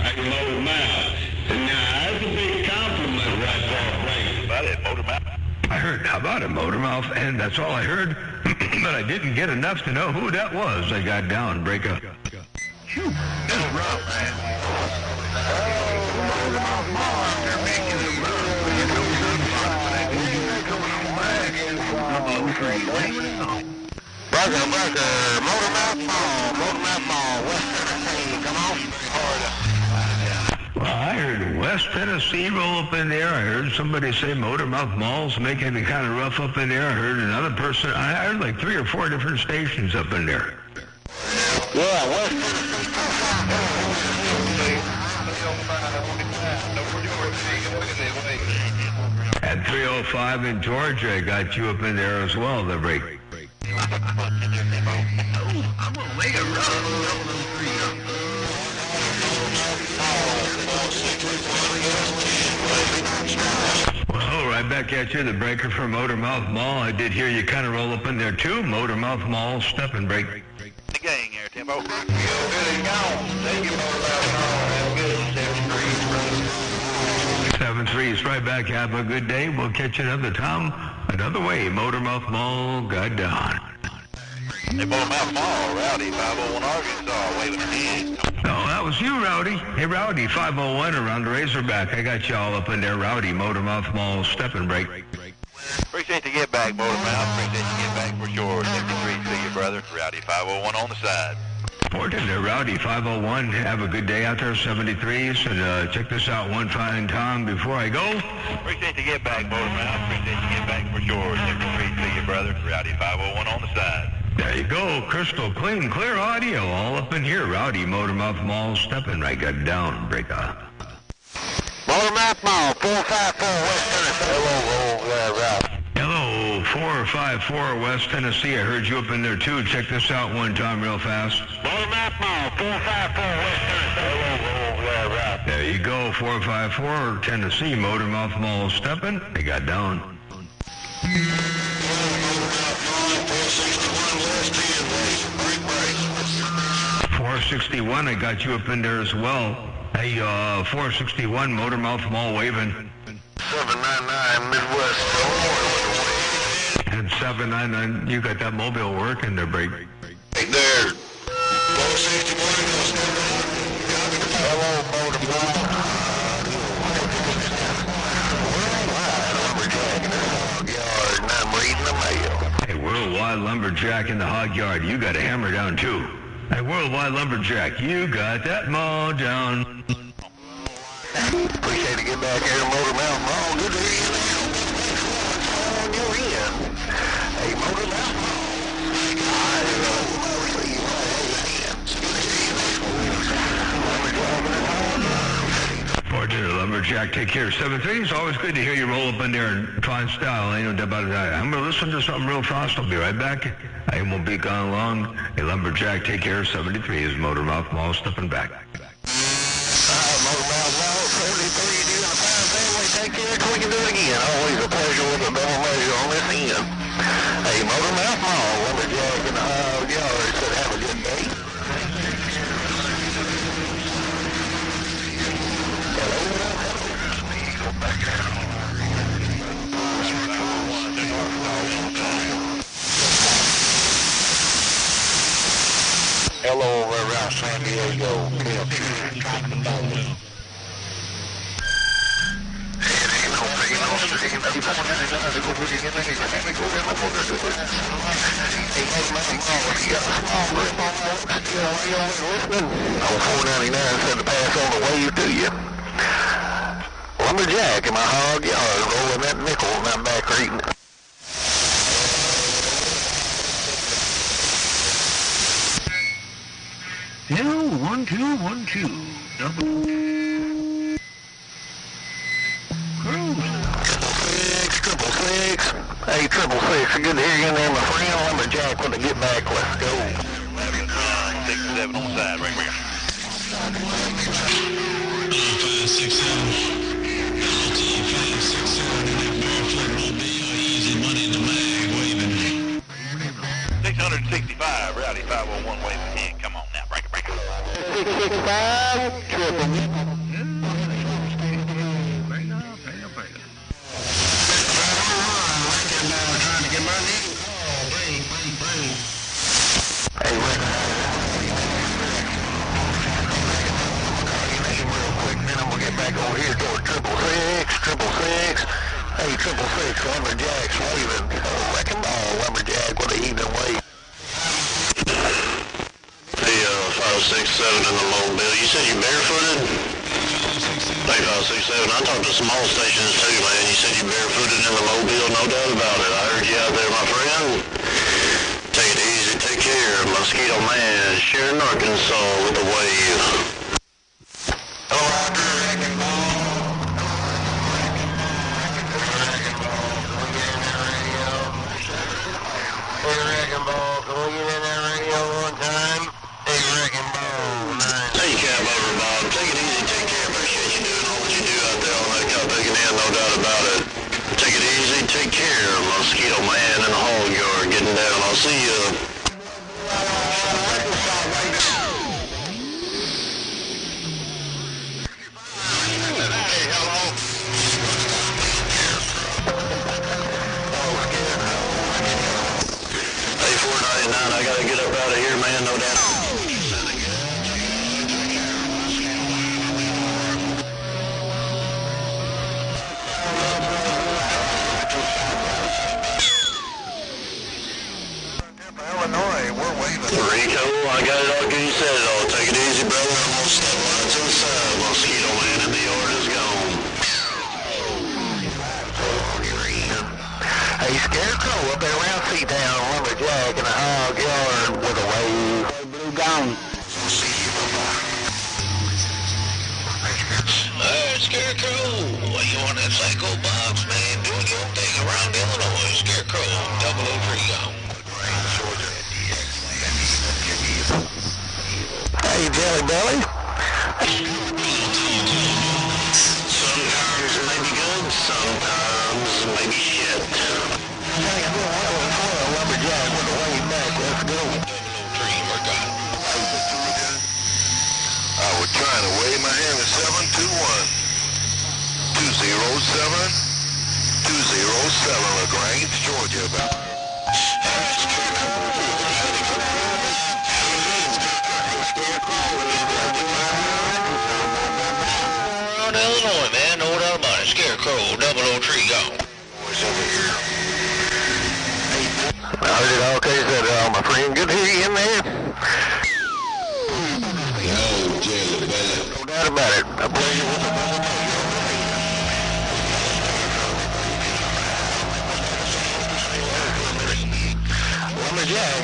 I Motor Mouth. And now that's a big compliment right there, right? About it, Motor Mouth. I heard, how about it, Motor Mouth? And that's all I heard. But I didn't get enough to know who that was. I got down, break up. This is rough, man. Motor Mouth Mall out there making it rough. You know, but I think they're coming on back. Burger, Motor Mouth Mall, West Tennessee, come on. Well, I heard West Tennessee roll up in there. I heard somebody say Motor Mouth Mall's making it kind of rough up in there. I heard another person. I heard like 3 or 4 different stations up in there. Yeah, West Tennessee. At 305 in Georgia, I got you up in there as well, the break. I'm gonna make a run. Well, right back at you, the breaker from Motor Mouth Mall. I did hear you kind of roll up in there too. Motor Mouth Mall, step and break. The gang here, Timbo. Good and gone. Thank you, Motor Mouth Mall. Have a good 7-3 is right back. Have a good day. We'll catch you another time, another way. Motor Mouth Mall, got down. Hey, Motor Mouth Mall, Rowdy, 501 Arkansas, waving her hand. No, that was you, Rowdy. Hey, Rowdy, 501 around the Razorback. I got you all up in there, Rowdy, Motor Mouth Mall, step and break. Appreciate the get back, Motor Mouth. Appreciate the get back for sure. 73, see you, brother. Rowdy, 501 on the side. Important there, Rowdy, 501. Have a good day out there, 73s. And check this out one fine time before I go. Appreciate the get back, Motor Mouth. Appreciate the get back for sure. 73, see you, brother. Rowdy, 501 on the side. There you go, crystal clean, clear audio, all up in here. Rowdy, Motor Mouth Mall, stepping right, got down, break up. Motor Mouth Mall, 454 West Tennessee. Hello, over there, Ralph. Hello, 454 West Tennessee. I heard you up in there too. Check this out one time real fast. Motor Mouth Mall, 454 West Tennessee. Hello, over there, Ralph. There you go, 454 Tennessee, Motor Mouth Mall, stepping. They got down. 461, I got you up in there as well. Hey, 461, Motormouth Mall waving. 799 Midwest. And 799, you got that mobile working there, break. Right there. 461. Hello, Motormouth. Yard, and I'm reading the mail. Hey, Worldwide Lumberjack in the hog yard, you got a hammer down too. Hey, Worldwide Lumberjack, you got that mow down. Appreciate it. Get back here to Motormouth Mall. Good to hear you now. On your end. Hey, Motormouth Mall. See you Fortunate Lumberjack, take care. 7-3, it's always good to hear you roll up in there and try and style. Ain't no doubt about it. I'm going to listen to something real fast. I'll be right back. I won't be gone long. Hey, Lumberjack, take care. 73 is Motormouth Mall stepping back. Motormouth Mall, 73, you doing a fine family. Take care till we can do it again. Always a pleasure with a double measure on this end. Hey, Motormouth Mall, Lumberjack in the hog yard said have a good day. Hello, around San Diego. $4.99 said to pass on the wave to you. Lumberjack in my hog yard, rolling that nickel and I'm back reading it. Hello, 1212, double. Triple six. Hey, 666. Good to hear you in there, my friend. Lumberjack with the get back. Let's go. 6-7 on the side right here. 567. LT 567 in that barefoot mobile. Easy money in the mag waving. 665. Rowdy 501 waving in. Come on now. Break it. 665. Triple. Trying to get my name. Hey, Rick. Real quick, then I'm gonna get back over here toward 666. Hey, 666, Lumberjack's waving. Wrecking ball, Lumberjack with the evening wave. Hey, 567 in the mobile. You said you barefooted? Hey, 567. I talked to small stations too, man. You said you barefooted in the mobile, no doubt about it. I heard you out there, my friend. Take it easy, take care. Mosquito Man, Sharon, Arkansas with the wave. Hello, Roger, Wrecking Ball. Hey, Wrecking Ball, can we get in that radio one time? Hey, Wrecking Ball, nice. Hey, Cab over, Bob. Take it easy, take care. Appreciate you doing all that you do out there on that cup picking in, no doubt about it. Take it easy, take care. Mosquito Man in the hog yard getting down. I'll see you. Hey, 499, I gotta get up out of here, man, no doubt. Illinois, we're waving. Rico, I got it all good. You said it all. Take it easy, brother. I'm gonna step right to the side. Mosquito Man in the yard is gone. Hey, Scarecrow up there around Seatown, Lumberjack in the hog yard with a wave. Blue gone. Scarecrow, what you want that psycho box, man? Doing your own thing around Illinois. Scarecrow, 003 gone. Hey, Jelly Belly. Sometimes it may be good, sometimes it may be shit. Hey, I'm doing well and well, Lumberjack with a wave back. Let's go. 003, we're gone. in my hand is 721-207-207 LaGrange, Georgia. Illinois, man, no doubt about it. Scarecrow, 003, gone. How's it okay, said my friend? Good to hear you in there. Yo, Jelly Belly. No doubt about it. I believe you. Lumberjack,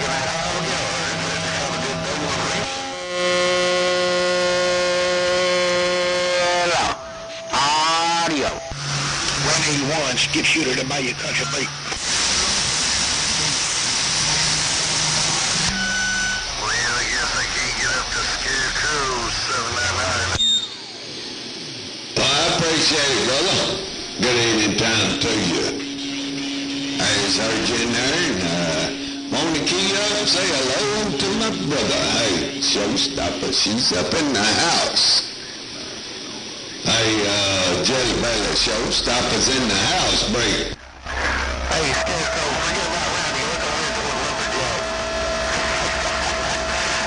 Audio. 181, skip shooter to buy your country beat. Well, I guess I can't get up to Scarecrow 799. Well, I appreciate it, brother. Good evening time to you. I just heard you in there and want to key up and say hello to my brother. Hey, Showstopper, she's up in the house. Hey, Jelly Belly, Showstopper's in the house, break. Hey, Scarecrow, forget about Rowdy. Look over here going Lumberjack.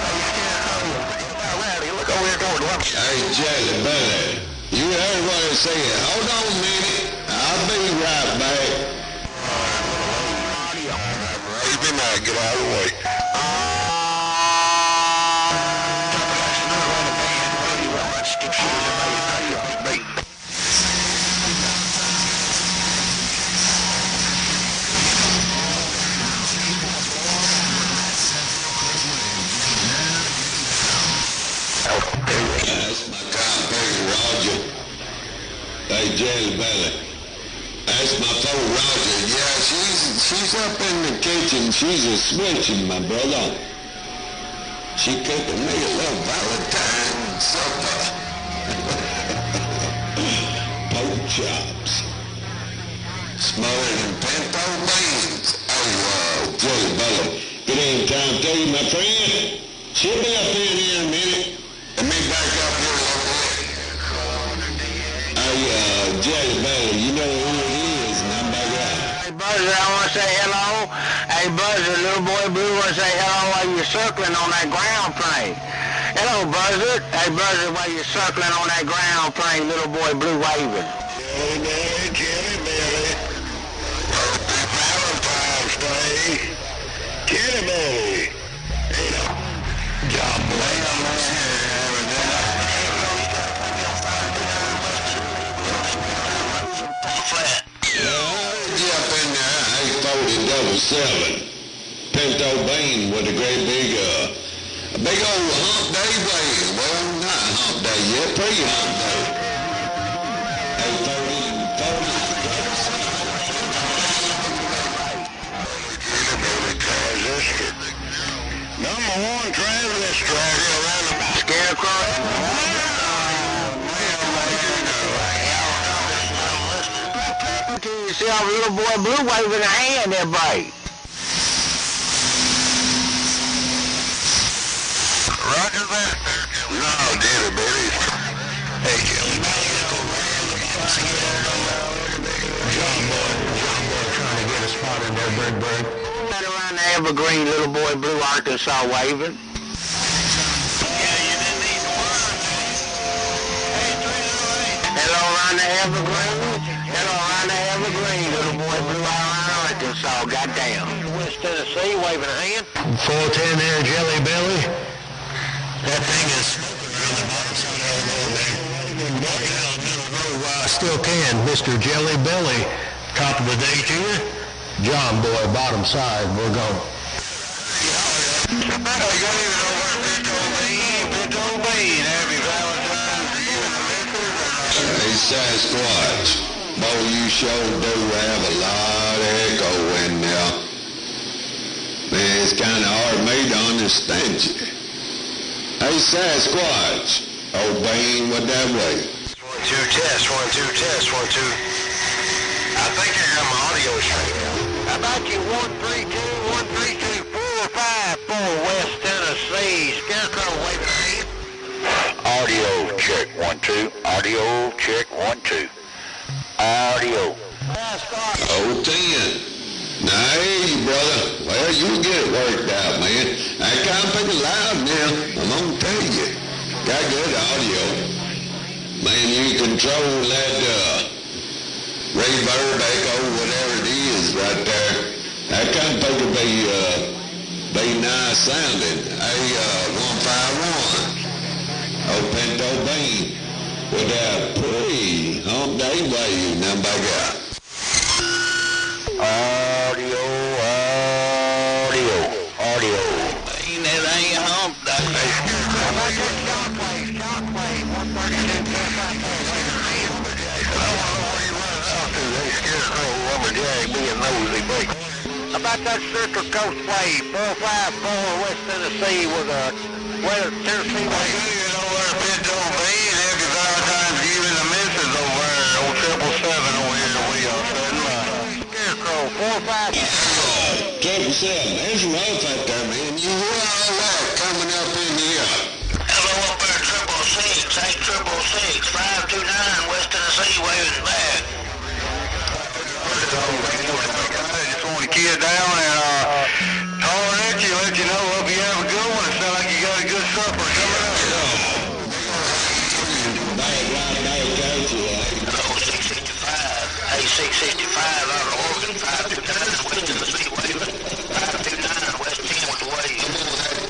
Hey, Scarecrow, forget about Rowdy. Look over here going Lumberjack. Hey, Jelly Belly, you heard what I said. Hold on a minute. I'll be right back. He's been mad. Get out of the way. Skip shooter to buy your country beat. That's my cowboy, Roger. Hey, Jelly Belly. That's my phone, Roger. Yeah, she's up in the kitchen. She's a-switching, my brother. She cooking me a little Valentine supper. Pork chops. Smothered in pinto beans. Oh, Jelly Belly. Good evening time to you, my friend. She'll be up in here in a minute. Let me back up here a little bit. Hey, Jelly Belly, you know who it is, and I'm back out. Hey, Buzzer, I want to say hello. Hey, Buzzer, little boy Blue want to say hello while you're circling on that ground plane. Hello, Buzzer. Hey, Buzzer, while you're circling on that ground plane, little boy Blue waving. Jelly Belly, Jelly Belly. Valentine's Day. Jelly Belly. John Boy. Up in there, 840-7. Pinto bean with a great big old hump day wave. Well, not hump day yet, pre-hump day. 840. Number one transistor around the Scarecrow. You see our little boy Blue waving a hand there, buddy. Roger that. No, Jelly Belly. Hey, Jelly Belly. John Boy trying to get a spot in there, Bird. Right around the evergreen, little boy Blue, Arkansas waving. Hello around the evergreen. Hello around the evergreen, little boy Blue, around Arkansas. Goddamn. West Tennessee waving a hand. 410 there, Jelly Belly. That thing is smoking around the bottom side of the road there. Still can, Mr. Jelly Belly. Top of the day to you. John Boy, bottom side, we're going. Hey, Sasquatch. Boy, you sure do have a lot of echo in there. Man, it's kind of hard for me to understand you. Hey, Sasquatch. Old Bean, what that way? 1, 2, test, 1, 2, test, 1, 2. I think I got my audio straight. How about you 132, 454 West Tennessee. Scarecrow waving a hand. Audio check 1 2. Audio check 1 2. Audio. 010. Now, hey, brother. Well, you get it worked out, man. I can't pick it loud now. I'm gonna tell you. Got good audio. Man, you control that reverb, echo, whatever it is right there. I can't pick it be nice sounding. Hey, 151. Pinto Bean. With that pretty hump day wave number got. Audio. Ain't that ain't hump day. How about that shockwave? Shockwave 132. How about that Central Coast Wave 454 West Tennessee with a Tennessee wave? You know where Pinto Bean is, because Valentine's giving the missus over there, old 777 over here, we are setting by. Scarecrow 454. 777, there's rough out there, man. You hear all that coming up in here. Hello up there, 666, 866, 529 West Tennessee waving back. I just want to kid down and holler at you, let you know, hope you have a good one. It sounds like you got a good supper coming up. Hello, 665, hey, 665 out of Oregon, 529 West Tennessee waving, 529 West 10 with the wave.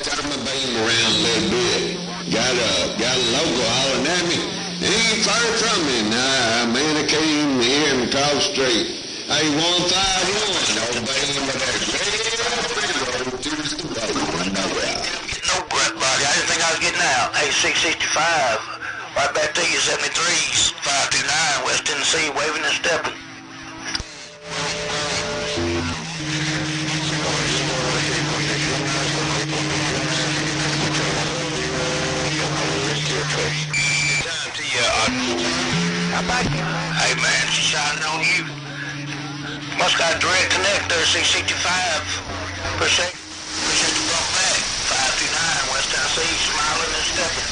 Turn my beam around a little bit. Got a local hollering at me. He ain't far from me. Nah, man, I came here and across the street. Hey, 151, old beam with that No grunt body. I didn't think I was getting out. Hey, 665. Right back to you, 73s, 529 West Tennessee, waving and stepping. How about you? Hey man, she's shining on you. Must got a direct connect there, 665. Appreciate the bump back. 529 West Tennessee, smiling and stepping.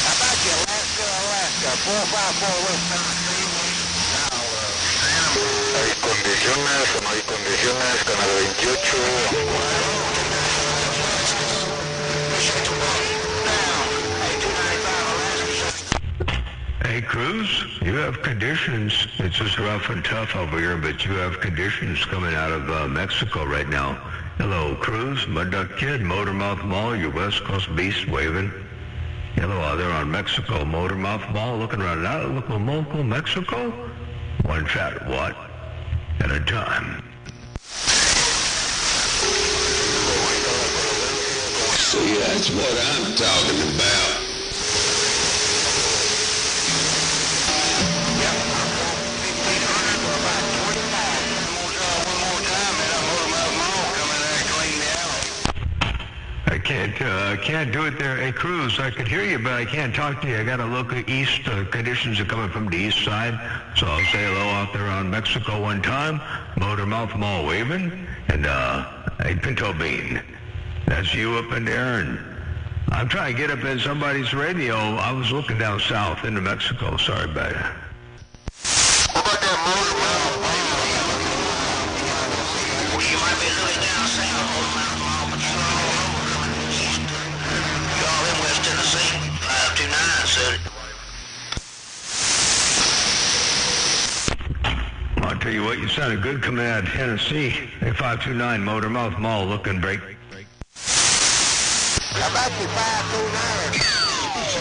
How about you, Alaska, 454 West Tennessee. Hay condiciones, canal 28. Hey, Cruz, you have conditions. It's just rough and tough over here, but you have conditions coming out of Mexico right now. Hello, Cruz, Mud Duck Kid, Motormouth Mall, your West Coast beast waving. Hello out there on Mexico, Motormouth Mall, looking around out, local Mexico. One fat watt at a time. See, that's what I'm talking about. I can't do it there. Hey, Cruz, I could hear you, but I can't talk to you. I got to look at east. Conditions are coming from the east side, so I'll say hello out there on Mexico one time. Motormouth Mall waving, and hey, Pinto Bean, that's you up in there, and I'm trying to get up in somebody's radio. I was looking down south into Mexico. Sorry about it. What about that Motormouth Mall? Well, you might be looking down south, Motormouth Mall, but you're all over coming east. Y'all in West Tennessee, 529 said it. I'll tell you what, you sounded good coming out of Tennessee. Hey, 529 Motormouth Mall looking break. How about you, 529?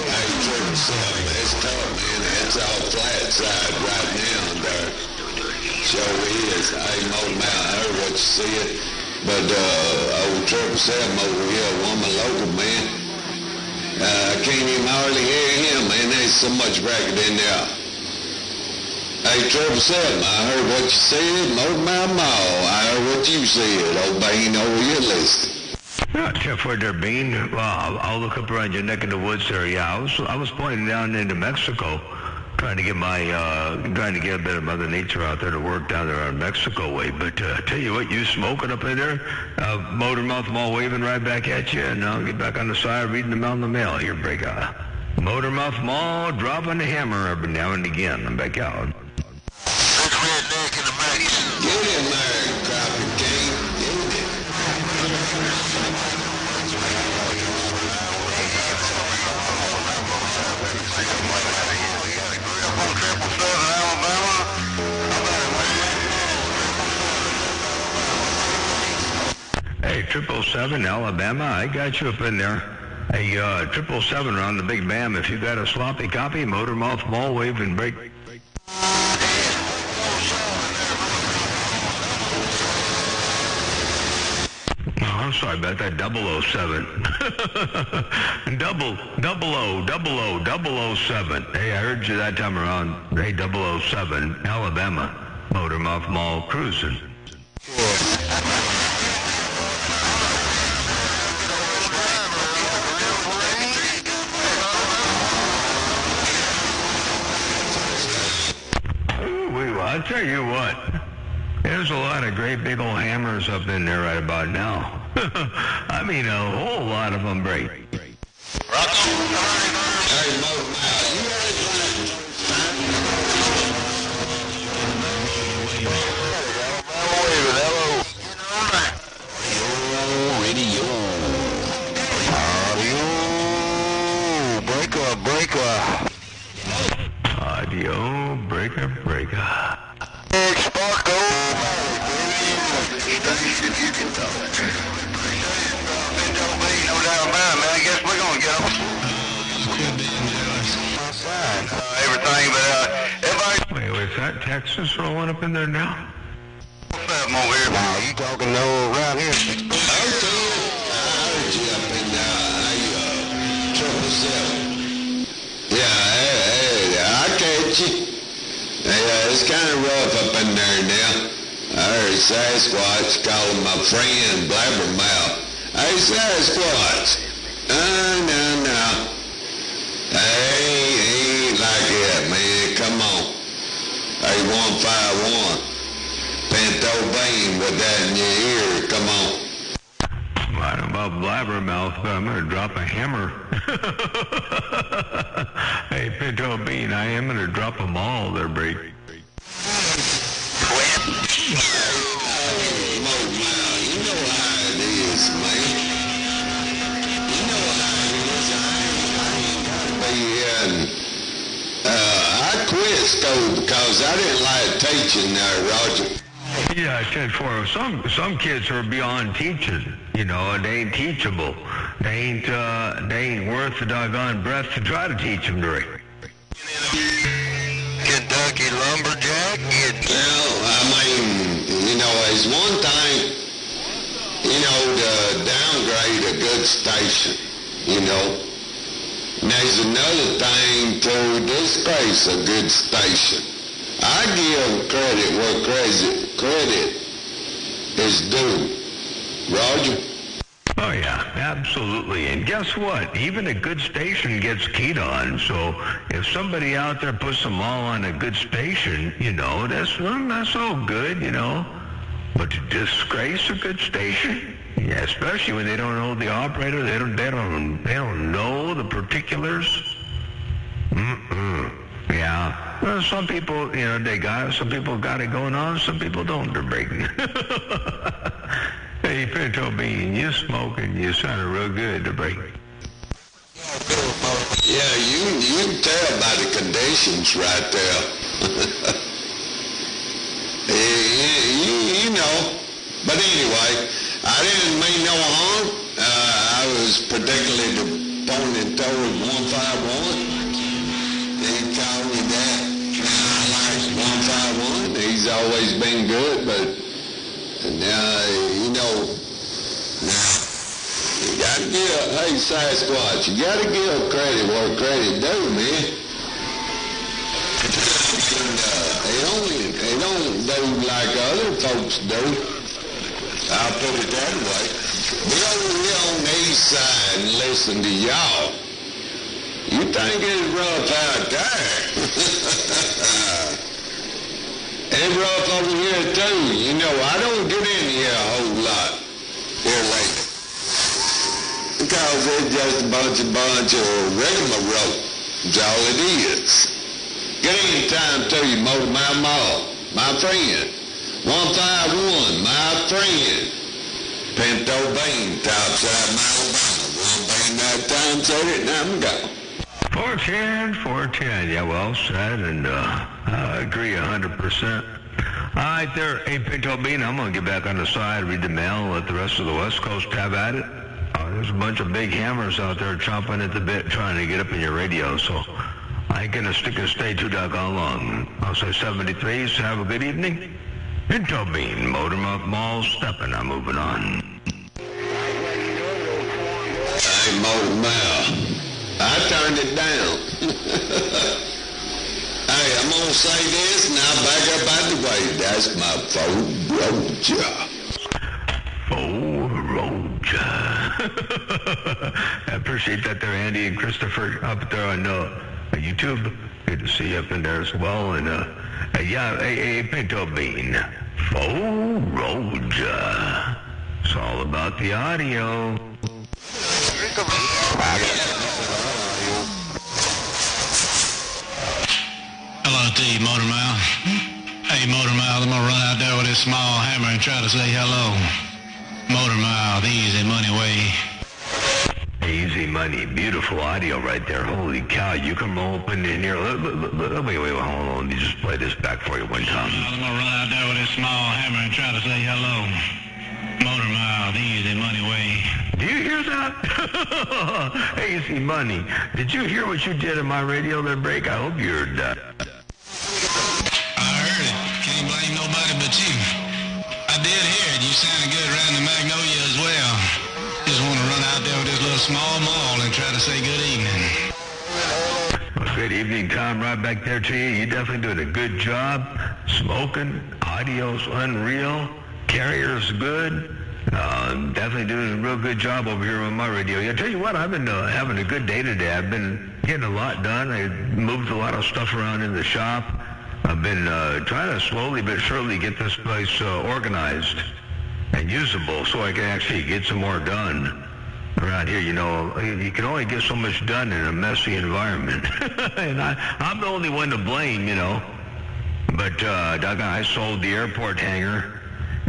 Hey, 777, it's tough, man. It's all flat side right now there. Sure is. Hey, Motormouth, I heard what you said. But old 777 over here, one of my local man, I can't even hardly hear him, man. There's so much racket in there. Hey, 777, I heard what you said. Motormouth Mall, I heard what you said. Old Bean over your list. Not sure where they're being. Well, I'll look up around your neck in the woods there. Yeah, I was pointing down into Mexico. trying to get a bit of Mother Nature out there to work down there on Mexico way. But tell you what, you smoking up in there, motor mouth mall waving right back at you, and I'll get back on the side reading them out in the mail. Here, break out. Motor mouth mall dropping the hammer every now and again. I'm back out. Big redneck in the mix. Get in there, Crappie King. Get in. On 777 Alabama. Hey, 777 Alabama, I got you up in there. Hey, 777 around the Big Bam. If you got a sloppy copy, motor mouth mall wave and break. Oh, I'm sorry about that 007. 007. Hey, I heard you that time around. Hey, 007 Alabama, motor mouth mall cruising. I'll tell you what, there's a lot of great big old hammers up in there right about now. I mean, a whole lot of them break. Hey, Mo, you ready Audio breaker. Big Sparko. Station you can talk to. No doubt about it, man. I guess we're gonna get them. Everything, but everybody. Wait, was that Texas rolling up in there now? What's up over here? Wow, you talking no around here? I heard you up in 777. Yeah, I catch you. Yeah, it's kind of rough up in there now. I heard Sasquatch calling my friend Blabbermouth. Hey, Sasquatch. No. Hey, ain't like that, man. Come on. Hey, 151. Pinto Bean with that in your ear. Come on. I don't know about Blabbermouth, but I'm going to drop a hammer. Hey, Pinto Bean, I am going to drop them all there, break. Hey, Mo, you know how it is, man. You know how it is. I ain't gotta be in. I quit school because I didn't like teaching there, Roger. Yeah, I said for some kids are beyond teaching, you know, and they ain't teachable. They ain't worth the doggone breath to try to teach them, Drake. Kentucky lumberjack. Well, I mean, you know, it's one thing, you know, to downgrade a good station, you know. And there's another thing to disgrace a good station. I give credit where credit is due. Roger? Oh, yeah, absolutely. And guess what? Even a good station gets keyed on. So if somebody out there puts them all on a good station, you know, that's all good, you know. But to disgrace a good station, yeah, especially when they don't know the operator, they don't know the particulars. Yeah. Well, some people, you know, some people got it going on, some people don't. They're breaking. Hey, Pinto Bean, you smoking, you sounded real good to break. Yeah, you can tell by the conditions right there. you know. But anyway, I didn't mean no harm. I was particularly pointing toward 151. He called me that. I like 151. He's always been good, but now, you know, you gotta give, hey, Sasquatch, you gotta give credit where credit due, man. And, they don't do like other folks do. I'll put it that way. We over here on the east side and listen to y'all. You think it's rough out there? It's rough over here too. You know, I don't get in here a whole lot here lately. Because it's just a bunch of rigmarole. That's all it is. Get any time to you, Motor Mouth Mall, my friend. 151, my friend. Pinto Bean, topside Alabama. 1 bean that time, said it, and I'm gone. 410. Yeah, well said, and I agree 100%. All right, there, hey, Pinto Bean, I'm going to get back on the side, read the mail, let the rest of the West Coast have at it. There's a bunch of big hammers out there chomping at the bit trying to get up in your radio, so I ain't going to stick and stay too doggone long. I'll say 73s, have a good evening. Pinto Bean, Motor Mouth Mall, stepping, I'm moving on. Hey, Motor Mouth. I turned it down. Hey, I'm going to say this, and I'll back up out the way. That's my Ford Roja. Ford Roja. I appreciate that there, Andy and Christopher, up there on YouTube. Good to see you up in there as well. And, yeah, hey, Pinto Bean. Ford Roja. It's all about the audio. Hello to you, Motor Mouth. Hey, Motor Mouth, I'm gonna run out there with this small hammer and try to say hello. Motor Mouth, easy money way. Easy money, beautiful audio right there. Holy cow, you can roll up in here. Wait, hold on. Let me just play this back for you one time. I'm gonna run out there with this small hammer and try to say hello. Motor Mouth, easy money way. Do you hear that? Easy money. Did you hear what you did in my radio there, Break? I hope you heard that. I heard it. Can't blame nobody but you. I did hear it. You sounded good around the Magnolia as well. Just want to run out there with this little small mall and try to say good evening. Well, good evening, Tom. Right back there to you. You're definitely doing a good job. Smoking. Audio's unreal. Carrier's good. Definitely doing a real good job over here on my radio. I tell you what, I've been having a good day today. I've been getting a lot done. I moved a lot of stuff around in the shop. I've been trying to slowly but surely get this place organized and usable so I can actually get some more done around here. You know, you can only get so much done in a messy environment. And I'm the only one to blame, you know. But I sold the airport hangar.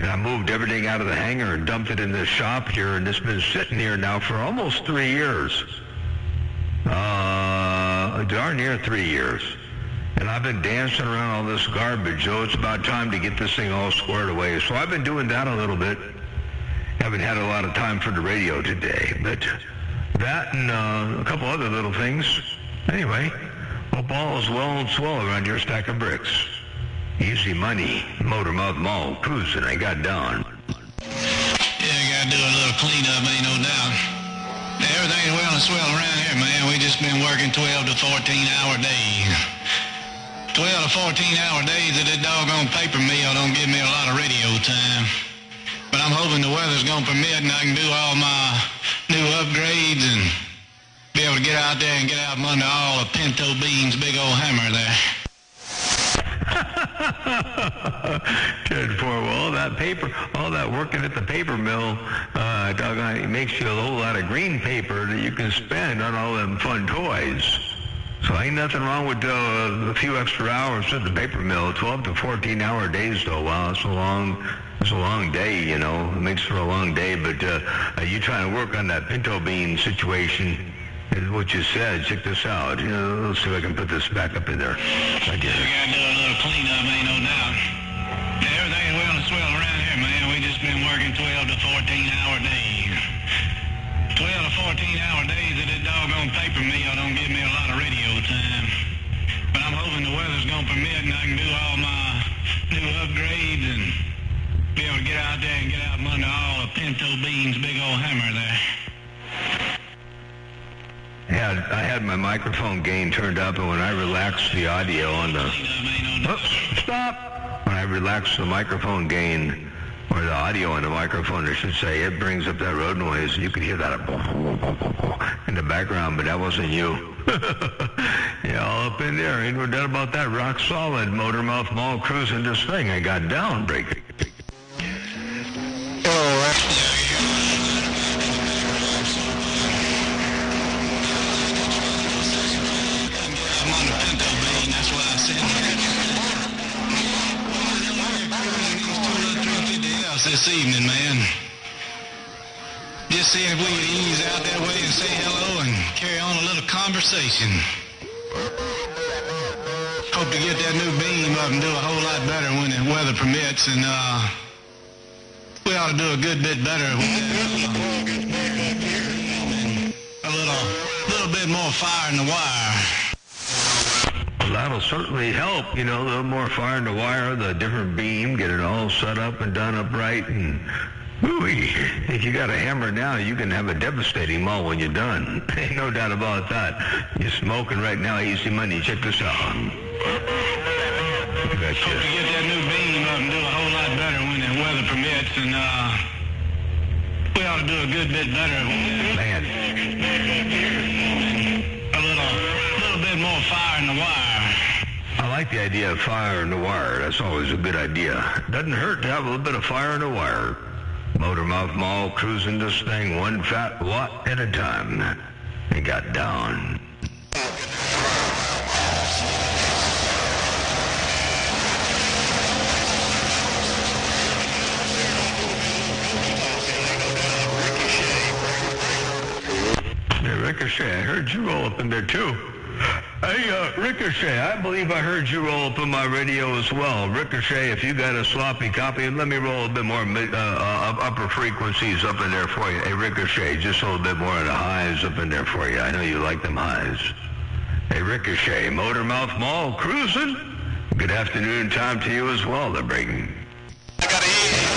And I moved everything out of the hangar and dumped it in the shop here, and it's been sitting here now for almost 3 years. Darn near 3 years. And I've been dancing around all this garbage, so it's about time to get this thing all squared away. So I've been doing that a little bit. Haven't had a lot of time for the radio today, but that and a couple other little things. Anyway, hope all is well and swell around your stack of bricks. Easy money, Motor Mouth Mall, cruising, I got down. Yeah, gotta do a little cleanup, ain't no doubt. Everything's well and swell around here, man. We just been working 12 to 14-hour days. 12 to 14-hour days at that doggone paper mill don't give me a lot of radio time. But I'm hoping the weather's gonna permit and I can do all my new upgrades and be able to get out there and get out from under all of Pinto Bean's big old hammer there. 10-4, well, all that working at the paper mill, it makes you a whole lot of green paper that you can spend on all them fun toys. So ain't nothing wrong with a few extra hours at the paper mill. 12 to 14-hour days, though. Wow, it's a long day, you know. It makes for a long day, but you trying to work on that Pinto Bean situation. Is what you said. Check this out. You know, let's see if I can put this back up in there. I guess. We gotta do a little cleanup, ain't no doubt. Everything's well and swell around here, man. We just been working 12 to 14-hour days. 12 to 14-hour days at that doggone paper mill don't give me a lot of radio time. But I'm hoping the weather's gonna permit and I can do all my new upgrades and be able to get out there and get out from under all of Pinto Bean's big old hammer there. I had my microphone gain turned up, and when I relaxed the audio on the... Oops, stop! When I relaxed the microphone gain or the audio on the microphone, I should say, it brings up that road noise. You could hear that in the background, but that wasn't you. Yeah, all up in there. Ain't no doubt about that. Rock solid. Motormouth Mall cruising this thing. I got down break. This evening, man. Just seeing if we could ease out that way and say hello and carry on a little conversation. Hope to get that new beam up and do a whole lot better when the weather permits, and we ought to do a good bit better with that. A little bit more fire in the wire. That'll certainly help, you know, a little more fire in the wire, the different beam, get it all set up and done up right, and ooh-wee, if you got a hammer now, you can have a devastating mull when you're done. Ain't no doubt about that. You're smoking right now, easy money. Check this out. Hope to get that new beam up and do a whole lot better when the weather permits, and we ought to do a good bit better. Man. A little bit more fire in the wire. I like the idea of fire in the wire. That's always a good idea. Doesn't hurt to have a little bit of fire in the wire. Motormouth Mall cruising this thing one fat watt at a time. It got down. Yeah, Ricochet, I heard you roll up in there too. Hey, Ricochet, I believe I heard you roll up on my radio as well. Ricochet, if you got a sloppy copy, let me roll a bit more upper frequencies up in there for you. Hey, Ricochet, just a little bit more of the highs up in there for you. I know you like them highs. Hey, Ricochet, Motormouth Mall cruising. Good afternoon time to you as well, they're breaking. I got to hear.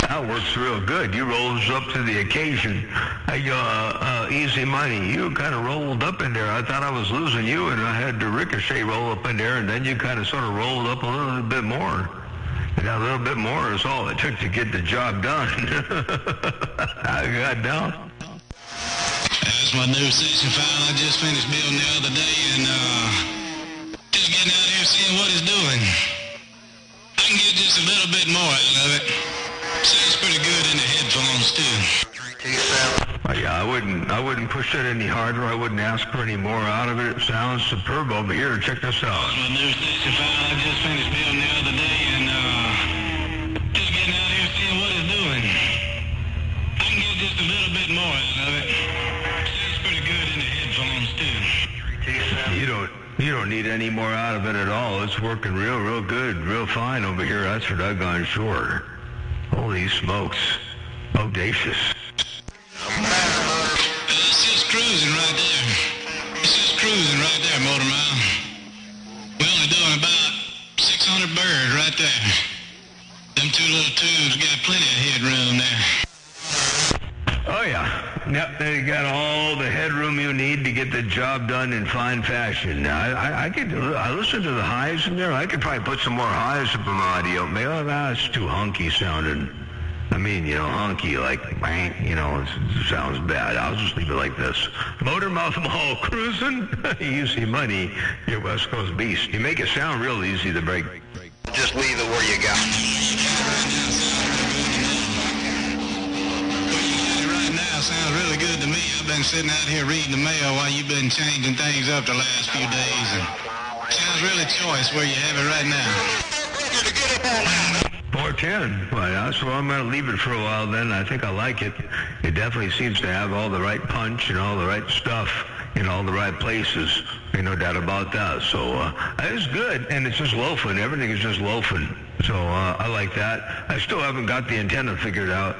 That works real good. You rose up to the occasion. Hey, easy money. You kind of rolled up in there. I thought I was losing you, and I had the Ricochet roll up in there, and then you kind of sort of rolled up a little bit more. And a little bit more is all it took to get the job done. I got down. That's my new section file I just finished building the other day, and just getting out here seeing what it's doing. I can get just a little bit more out of it. Sounds pretty good in the headphones too. Oh, yeah, I wouldn't push it any harder. I wouldn't ask for any more out of it. It sounds superb over here. Check this out. That's my new station file I just finished building the other day, and just getting out here seeing what it's doing. I can get just a little bit more out of it. Sounds pretty good in the headphones too. You don't need any more out of it at all. It's working real good, real fine over here. That's for doggone sure. Holy smokes. Audacious. It's just cruising right there. It's just cruising right there, Motormouth. We're only doing about 600 birds right there. Them two little tubes got plenty of headroom there. Oh, yeah. Yep, they got all the headroom you need to get the job done in fine fashion. Now, I listen to the highs in there. I could probably put some more highs up in my audio. Maybe that's too hunky sounding. I mean, you know, hunky, like, bang, you know, it sounds bad. I'll just leave it like this. Motormouth Mall cruising. Easy money. Your West Coast beast. You make it sound real easy to break. Just leave it where you got. Right now sounds really good to me. I've been sitting out here reading the mail while you've been changing things up the last few days, and sounds really choice where you have it right now. 410. Well, that's where I'm going to leave it for a while then. I think I like it. It definitely seems to have all the right punch and all the right stuff in all the right places. Ain't no doubt about that. So it's good, and it's just loafing. Everything is just loafing. So I like that. I still haven't got the antenna figured out.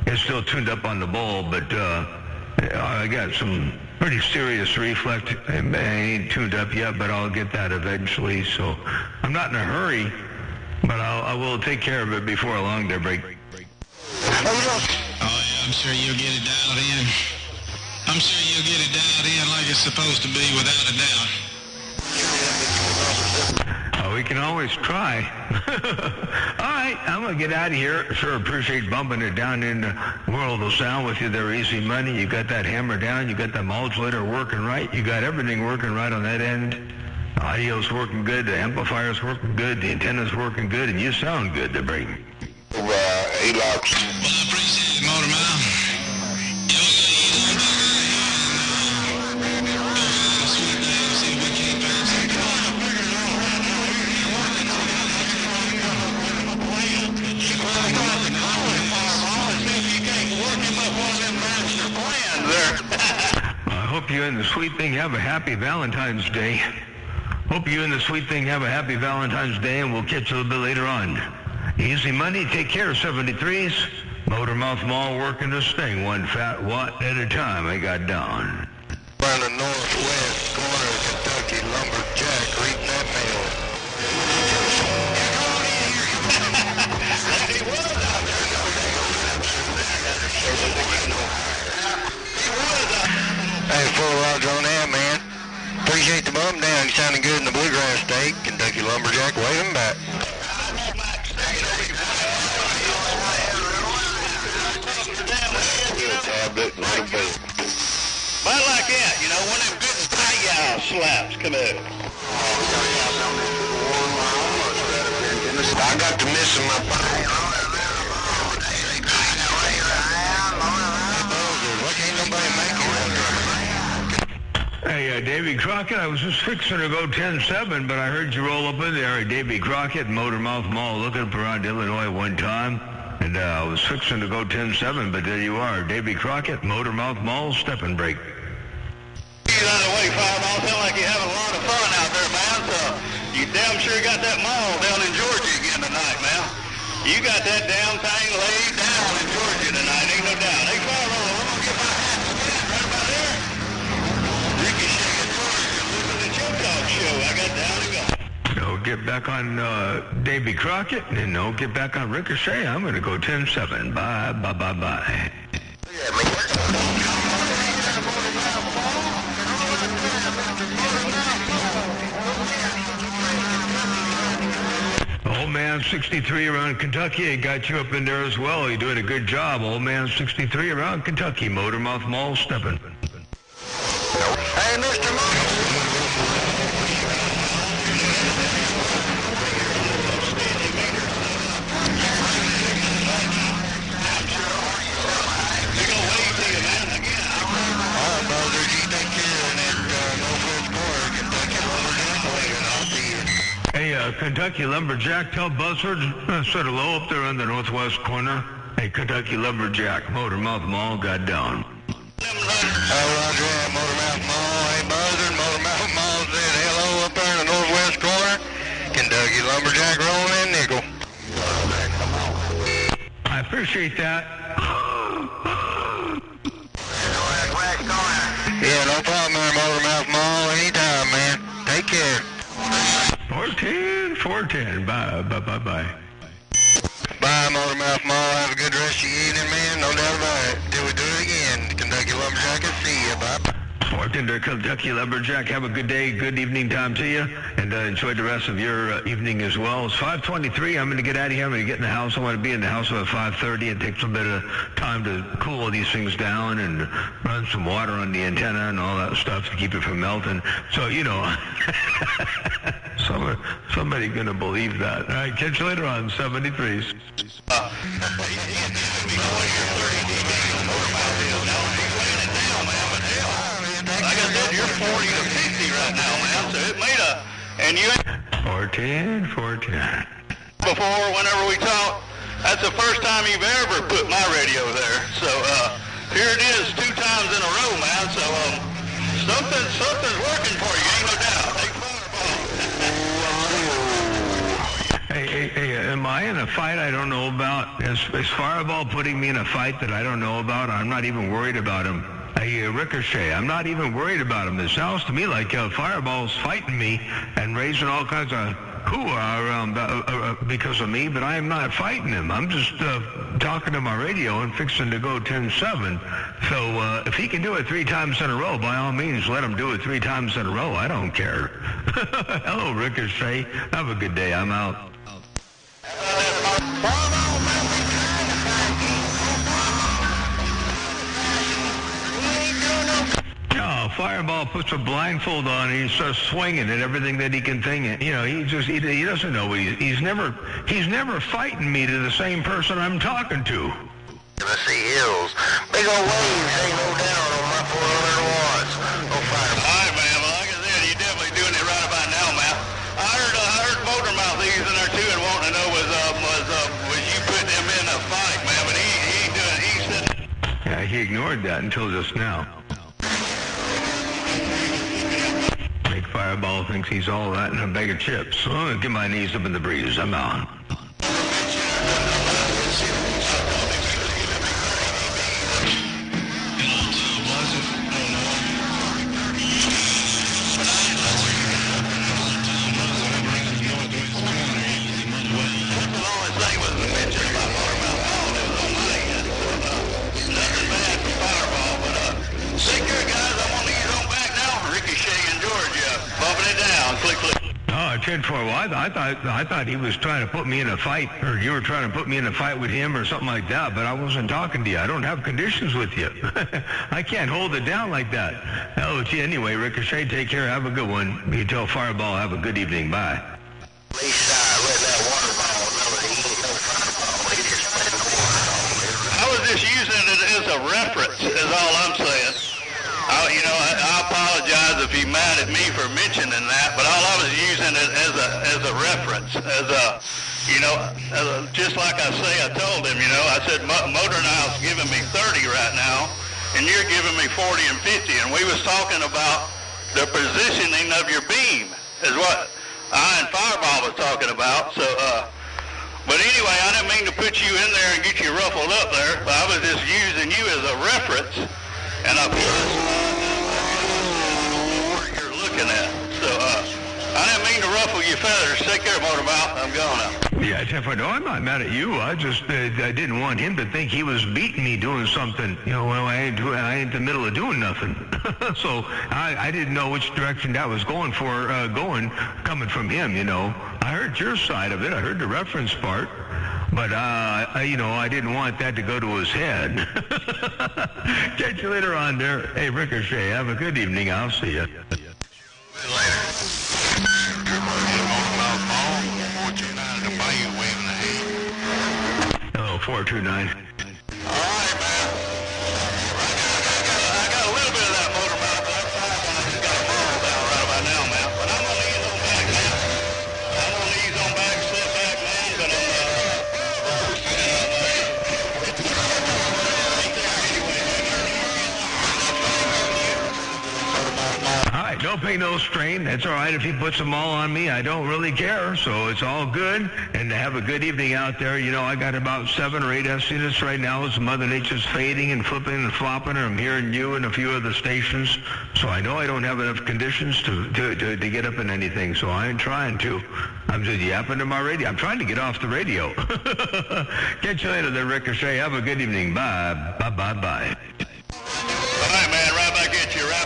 It's still tuned up on the bowl, but I got some pretty serious reflect. It ain't tuned up yet, but I'll get that eventually. So I'm not in a hurry, but I will take care of it before a long day break. Oh, yeah, I'm sure you'll get it dialed in. I'm sure you'll get it dialed in like it's supposed to be, without a doubt. We can always try. All right, I'm going to get out of here. Sure appreciate bumping it down in the world of sound with you there, Easy Money. You got that hammer down. You got that modulator working right. You got everything working right on that end. The audio's working good. The amplifier's working good. The antenna's working good. And you sound good, Brayton. Well, I appreciate it, Motor Mouth. I hope you and the sweet thing have a happy Valentine's Day. Hope you and the sweet thing have a happy Valentine's Day, and we'll catch you a little bit later on. Easy Money, take care, 73s. Motor Mouth Mall working this thing one fat watt at a time. I got down. Around the northwest corner of Kentucky, lumberjack reading that mail. Hey, full roger on that, man. Appreciate the bump down. You sounding good in the bluegrass state. Kentucky lumberjack waving back. Tablet, little bit. But like that, you know, one of them good tie slaps come out. I got to missing my pie. Why can't nobody make it? Hey, Davy Crockett, I was just fixing to go 10-7, but I heard you roll up in there. Hey, Davy Crockett, Motor Mouth Mall, looking up around Illinois one time. And I was fixing to go 10-7, but there you are. Davy Crockett, Motor Mouth Mall, step and break. Get out of the way, Fireball. Sound like you're having a lot of fun out there, man. So you damn sure got that mall down in Georgia again tonight, man. You got that damn thing laid down in Georgia tonight, ain't no doubt. Hey, Fireball, I'm going to get my hat right about there. Ricky Shaking Georgia, listen to the Joe Dog Show. I got down to go. No, get back on Davy Crockett, and no, get back on Ricochet. I'm going to go 10-7. Bye, bye, bye, bye. Old Man 63 around Kentucky, I got you up in there as well. You're doing a good job. Old Man 63 around Kentucky, Motor Mouth Mall stepping. Hey, Mr. Motor. Kentucky Lumberjack, tell Buzzard, sort of low up there on the northwest corner. Hey, Kentucky Lumberjack, Motor Mouth Mall got down. Hey, Roger, Motor Mouth Mall. Hey, Buzzard, Motor Mouth Mall said hello up there in the northwest corner. Kentucky Lumberjack rolling in nickel. I appreciate that. Yeah, no problem there, Motor Mouth Mall. Anytime, man. Take care. 410. Bye. Bye. Bye, Motor Mouth Mall. Have a good rest of your evening, man. No doubt about it. Till we do it again. Kentucky Lumberjack, I'll see you. Bye. Bartender Kentucky Lumberjack, have a good day, good evening time to you, and enjoy the rest of your evening as well. It's 5:23. I'm going to get out of here. I'm going to get in the house. I want to be in the house about 5:30. It takes a bit of time to cool all these things down and run some water on the antenna and all that stuff to keep it from melting. So, you know, somebody going to believe that. All right, catch you later on 73s. Like I said, you're 40 to 50 right now, man. So it made a, and you 410. before, whenever we talk, that's the first time you've ever put my radio there. So here it is, 2 times in a row, man. So something's working for you, ain't no doubt. Hey, am I in a fight I don't know about? Is Fireball putting me in a fight that I don't know about? I'm not even worried about him. Hey, Ricochet, I'm not even worried about him. It sounds to me like Fireball's fighting me and raising all kinds of hoorah because of me, but I am not fighting him. I'm just talking to my radio and fixing to go 10-7. So if he can do it 3 times in a row, by all means, let him do it 3 times in a row. I don't care. Hello, Ricochet. Have a good day. I'm out. Fireball puts a blindfold on and he starts swinging at everything that he can think. You know, he doesn't know what he's never fighting me to the same person I'm talking to. I see hills, big old waves, ain't no down on my 400 watts. No fire. All right, man. Well, like I said, you're definitely doing it right about now, man. I heard Motormouth using there too, and wanting to know was you putting him in a fight, man? But he ain't doing. He's sitting. Yeah, he ignored that until just now. Fireball thinks he's all that and a bag of chips. Oh, get my knees up in the breeze. I'm out. Oh, 10-4. Well, I thought he was trying to put me in a fight, or you were trying to put me in a fight with him or something like that, but I wasn't talking to you. I don't have conditions with you. I can't hold it down like that. Oh, gee, anyway, Ricochet, take care. Have a good one. You tell Fireball, have a good evening. Bye. At least let that water ball know that he ain't no fireball. He just letting the water ball. I was just using it as a reference, is all I'm saying. I apologize if you're mad at me for mentioning that, but all I was using it as a reference, just like I told him, I said, Motormouth's giving me 30 right now, and you're giving me 40 and 50, and we was talking about the positioning of your beam, is what I and Fireball was talking about, so, but anyway, I didn't mean to put you in there and get you ruffled up there, but I was just using you as a reference, and I you're looking at. So, I didn't mean to ruffle your feathers. Take care, Motormouth. I'm going now. Yeah, Tiffany, no, I'm not mad at you. I just I didn't want him to think he was beating me doing something. Well, I ain't in the middle of doing nothing. So I didn't know which direction that was coming from him, I heard your side of it. I heard the reference part. But, I didn't want that to go to his head. Catch you later on there. Hey, Ricochet, have a good evening. I'll see you. Hello, 429. All right, man. I got a little bit of that Motormouth, but I'm fine when I just got a ball down right about now, man. But I'm going to ease on back, man. I'm going to ease on back, sit back, man. But All right, don't pay no strain. That's all right if he puts them all on me. I don't really care, so it's all good. And have a good evening out there. I got about 7 or 8 S units right now as Mother Nature's fading and flipping and flopping. I'm hearing you and a few other stations, so I know I don't have enough conditions to get up in anything, so I ain't trying to. I'm just yapping to my radio. I'm trying to get off the radio. Catch you later there, Ricochet. Have a good evening. Bye. Bye. all right, man. Right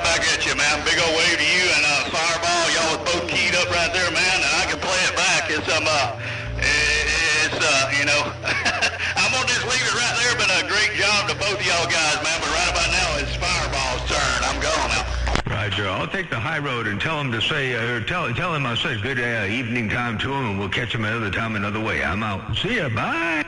back at you, man. Big old wave to you and Fireball. Y'all was both keyed up right there, man, and I can play it back. It's I'm gonna just leave it right there. Been a great job to both of y'all guys, man. But right about now, it's Fireball's turn. I'm going now. Roger. I'll take the high road and tell him to say, tell him I said good evening time to him, and we'll catch him another time another way. I'm out. See ya. Bye.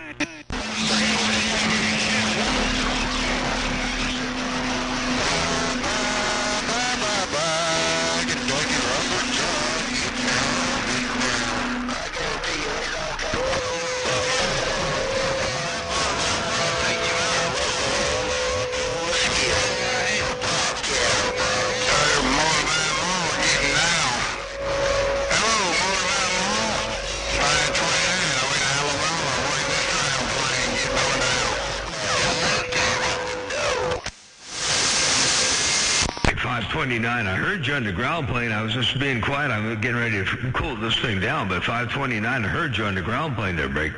529, I heard you on the ground plane. I was just being quiet. I'm getting ready to cool this thing down, but 529, I heard you on the ground plane there, Break.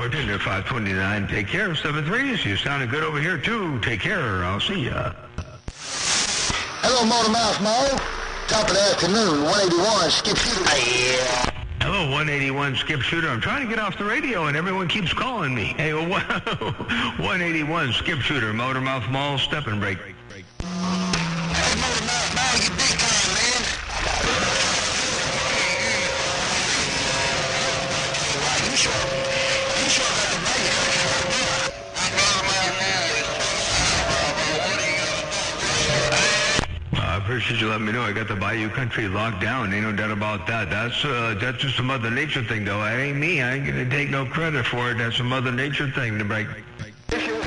There, 529. Take care, 7-3s. You sounded good over here, too. Take care. I'll see ya. Hello, Motor Mouth Mall. Top of the afternoon, 181, Skip Shooter. Yeah. Hello, 181 Skip Shooter. I'm trying to get off the radio, and everyone keeps calling me. Hey, 181 Skip Shooter, Motor Mouth Mall, Step and Break. Hey, Motor Mouth Mall, you big time, man. You sure got the money. I appreciate you letting me know. I got the Bayou Country locked down. Ain't no doubt about that. That's just a Mother Nature thing, though. That ain't me. I ain't going to take no credit for it. That's a Mother Nature thing to break. To do with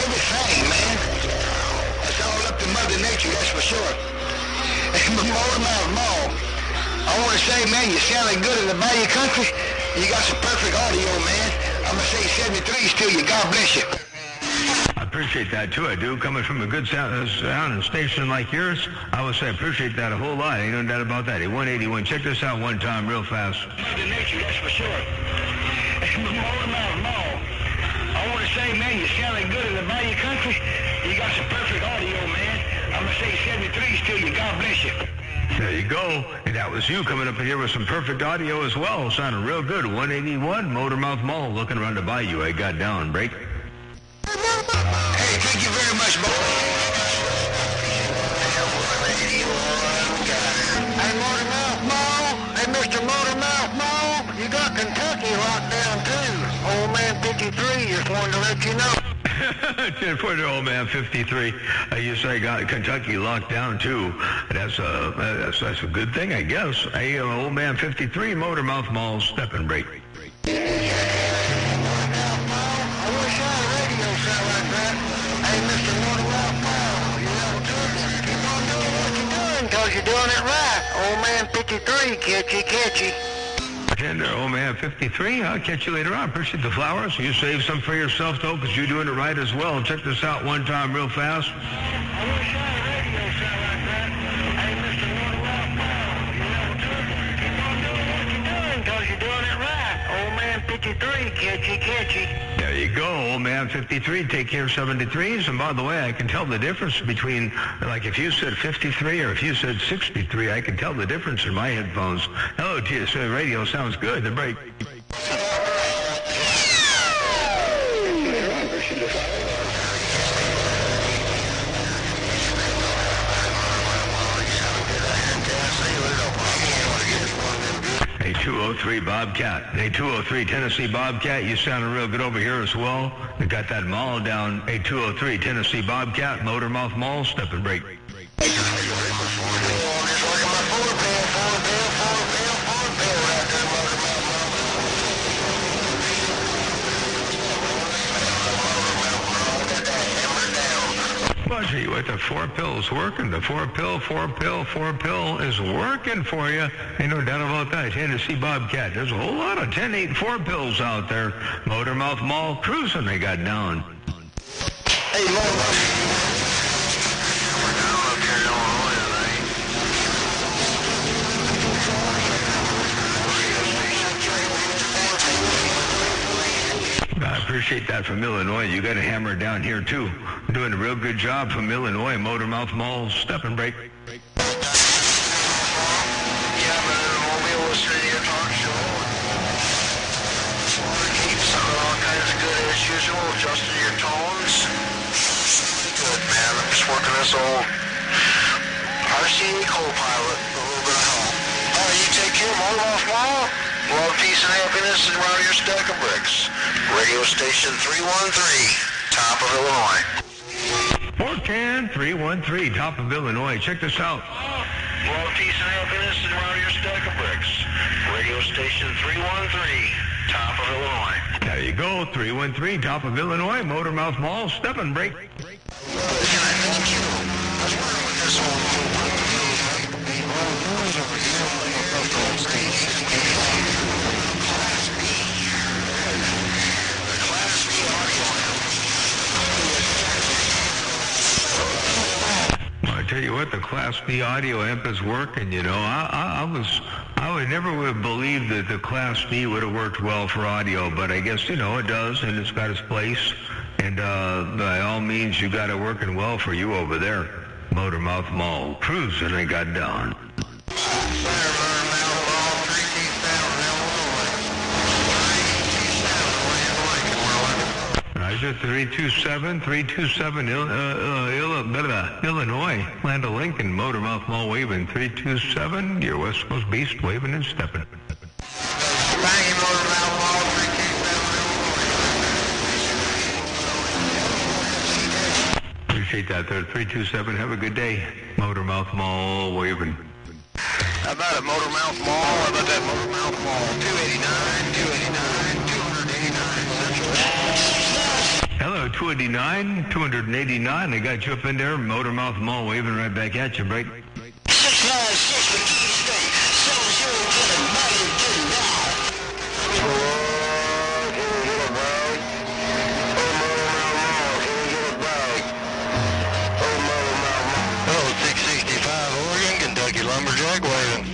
everything, man. It's all up to Mother Nature, that's for sure. Motor Mouth Mall. I want to say, man, you sounded good in the Bayou Country. You got some perfect audio, man. I'm going to say 73s to you. God bless you. I appreciate that, too. I do. Coming from a good sound and station like yours, I would say I appreciate that a whole lot. Ain't no doubt about that. Hey, 181, check this out one time real fast. Mother Nature, that's for sure. Motor Mouth Mall. I want to say, man, you sounded good in the Bayou Country. You got some perfect audio, man. I'm going to say 73s to you. God bless you. There you go. And that was you coming up in here with some perfect audio as well. Sounding real good. 181 Motor Mouth Mall. Looking around to Bayou. I got down. Break. Hey, thank you very much, boy. Hey, Motor Mouth Mall. Hey, Mr. Motor Mouth Mall. You got Kentucky locked down, too. Old Man 53 just wanted to let you know. For the old man 53, you say got Kentucky locked down too. That's a good thing, I guess. Hey, old man 53, Motor Mouth Mall, Step and Break. I wish I had a radio sound like that. Hey, Mr. Motor Mouth Mall, you know, keep on doing what you're doing, because you're doing it right. Old man 53, catchy. Tender, old man 53. I'll catch you later on. Appreciate the flowers. You save some for yourself, though, because you're doing it right as well. Check this out one time real fast. I wish I had a radio sound like that. Hey, Mr. Motor Mouth Mall, you know, keep on doing what you're doing, because you're doing it right. Old man 53, catchy. There you go, old man 53. Take care of 73s. And by the way, I can tell the difference between, like if you said 53 or if you said 63, I can tell the difference in my headphones. Hello, TSA Radio. Sounds good. The break. Hey, 203 Bobcat. Hey, 203 Tennessee Bobcat. You sounding real good over here as well. We got that mall down. Hey, 203 Tennessee Bobcat, Motor Mouth Mall, Step and Break. Well, gee, what the 4 pill's working. The 4 pill is working for you. Ain't no doubt about that. Tennessee Bobcat. There's a whole lot of 10-8 4 pills out there. Motor Mouth Mall cruising they got down. Hey, I appreciate that from Illinois. You got a hammer down here, too. Doing a real good job from Illinois. Motor Mouth Mall, Step and Break. Yeah, man, I'll be listening to your talk show. Keep sounding all kinds of good as usual, adjusting your tones. Good, man. I'm just working this old RCA co-pilot, a little bit of help. All right, you take care, Motor Mouth Mall. Love, peace, and happiness around your stack of bricks. Radio station 313, top of Illinois. 410-313, top of Illinois. Check this out. Love, peace, and happiness around your stack of bricks. Radio station 313, Top of Illinois. There you go, 313, top of Illinois, Motormouth Mall, step and break. Can I thank you? I was wondering what this whole boys over here above the whole stage. Class B here. The Class B audio Well, I tell you what, the Class B audio amp is working, you know. I would never would have believed that the Class B would have worked well for audio, but I guess, you know, it does, and it's got its place. And by all means, you got it working well for you over there. Motormouth Mall, cruising, I got down. Roger, 327 Illinois, Land of Lincoln, Motormouth Mall waving, 327, your West Coast Beast waving and stepping. Thank you, Motormouth Mall, 327. Appreciate that there, 327, have a good day. Motormouth Mall waving. How about it, Motormouth Mall? How about that Motormouth Mall? 289, 289 Central. Hello, 289, I got you up in there, Motormouth Mall waving right back at you, break. 696 McGee Street, 707 Mountain Dew now. Oh, 665 Oregon, Kentucky Lumberjack waving.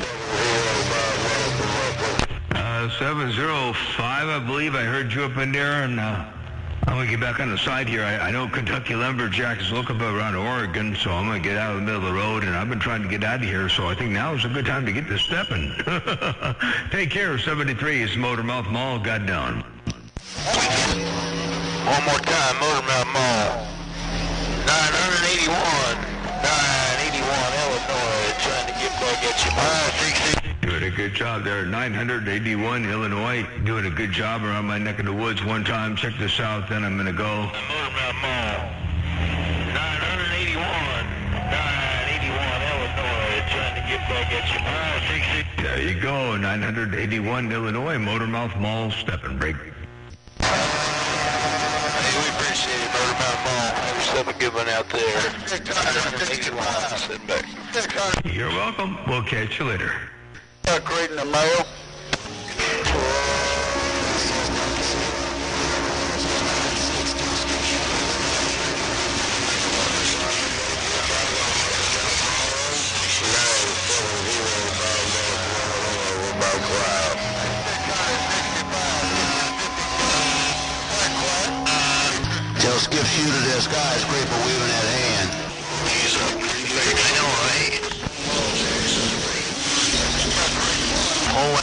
705, I believe I heard you up in there, and I'm going to get back on the side here. I know Kentucky Lumberjack is looking around Oregon, so I'm going to get out of the middle of the road, and I've been trying to get out of here, so I think now is a good time to get to stepping. Take care, 73 is Motormouth Mall, got down. One more time, Motormouth Mall. 981 Illinois, trying to get back at you. Doing a good job there, 981 Illinois. Doing a good job around my neck of the woods one time. Check this out, then I'm going to go. Motormouth Mall. 981 Illinois, trying to get back at you. There you go, 981 Illinois, Motormouth Mall, step and break. Hey, we appreciate it, Motormouth Mall. Have yourself a good one out there. 981, sitting back. You're welcome. We'll catch you later. Crate in the mail. Tell Skip Shooter that skyscraper waving that hand. He's up. I know, right? Oh,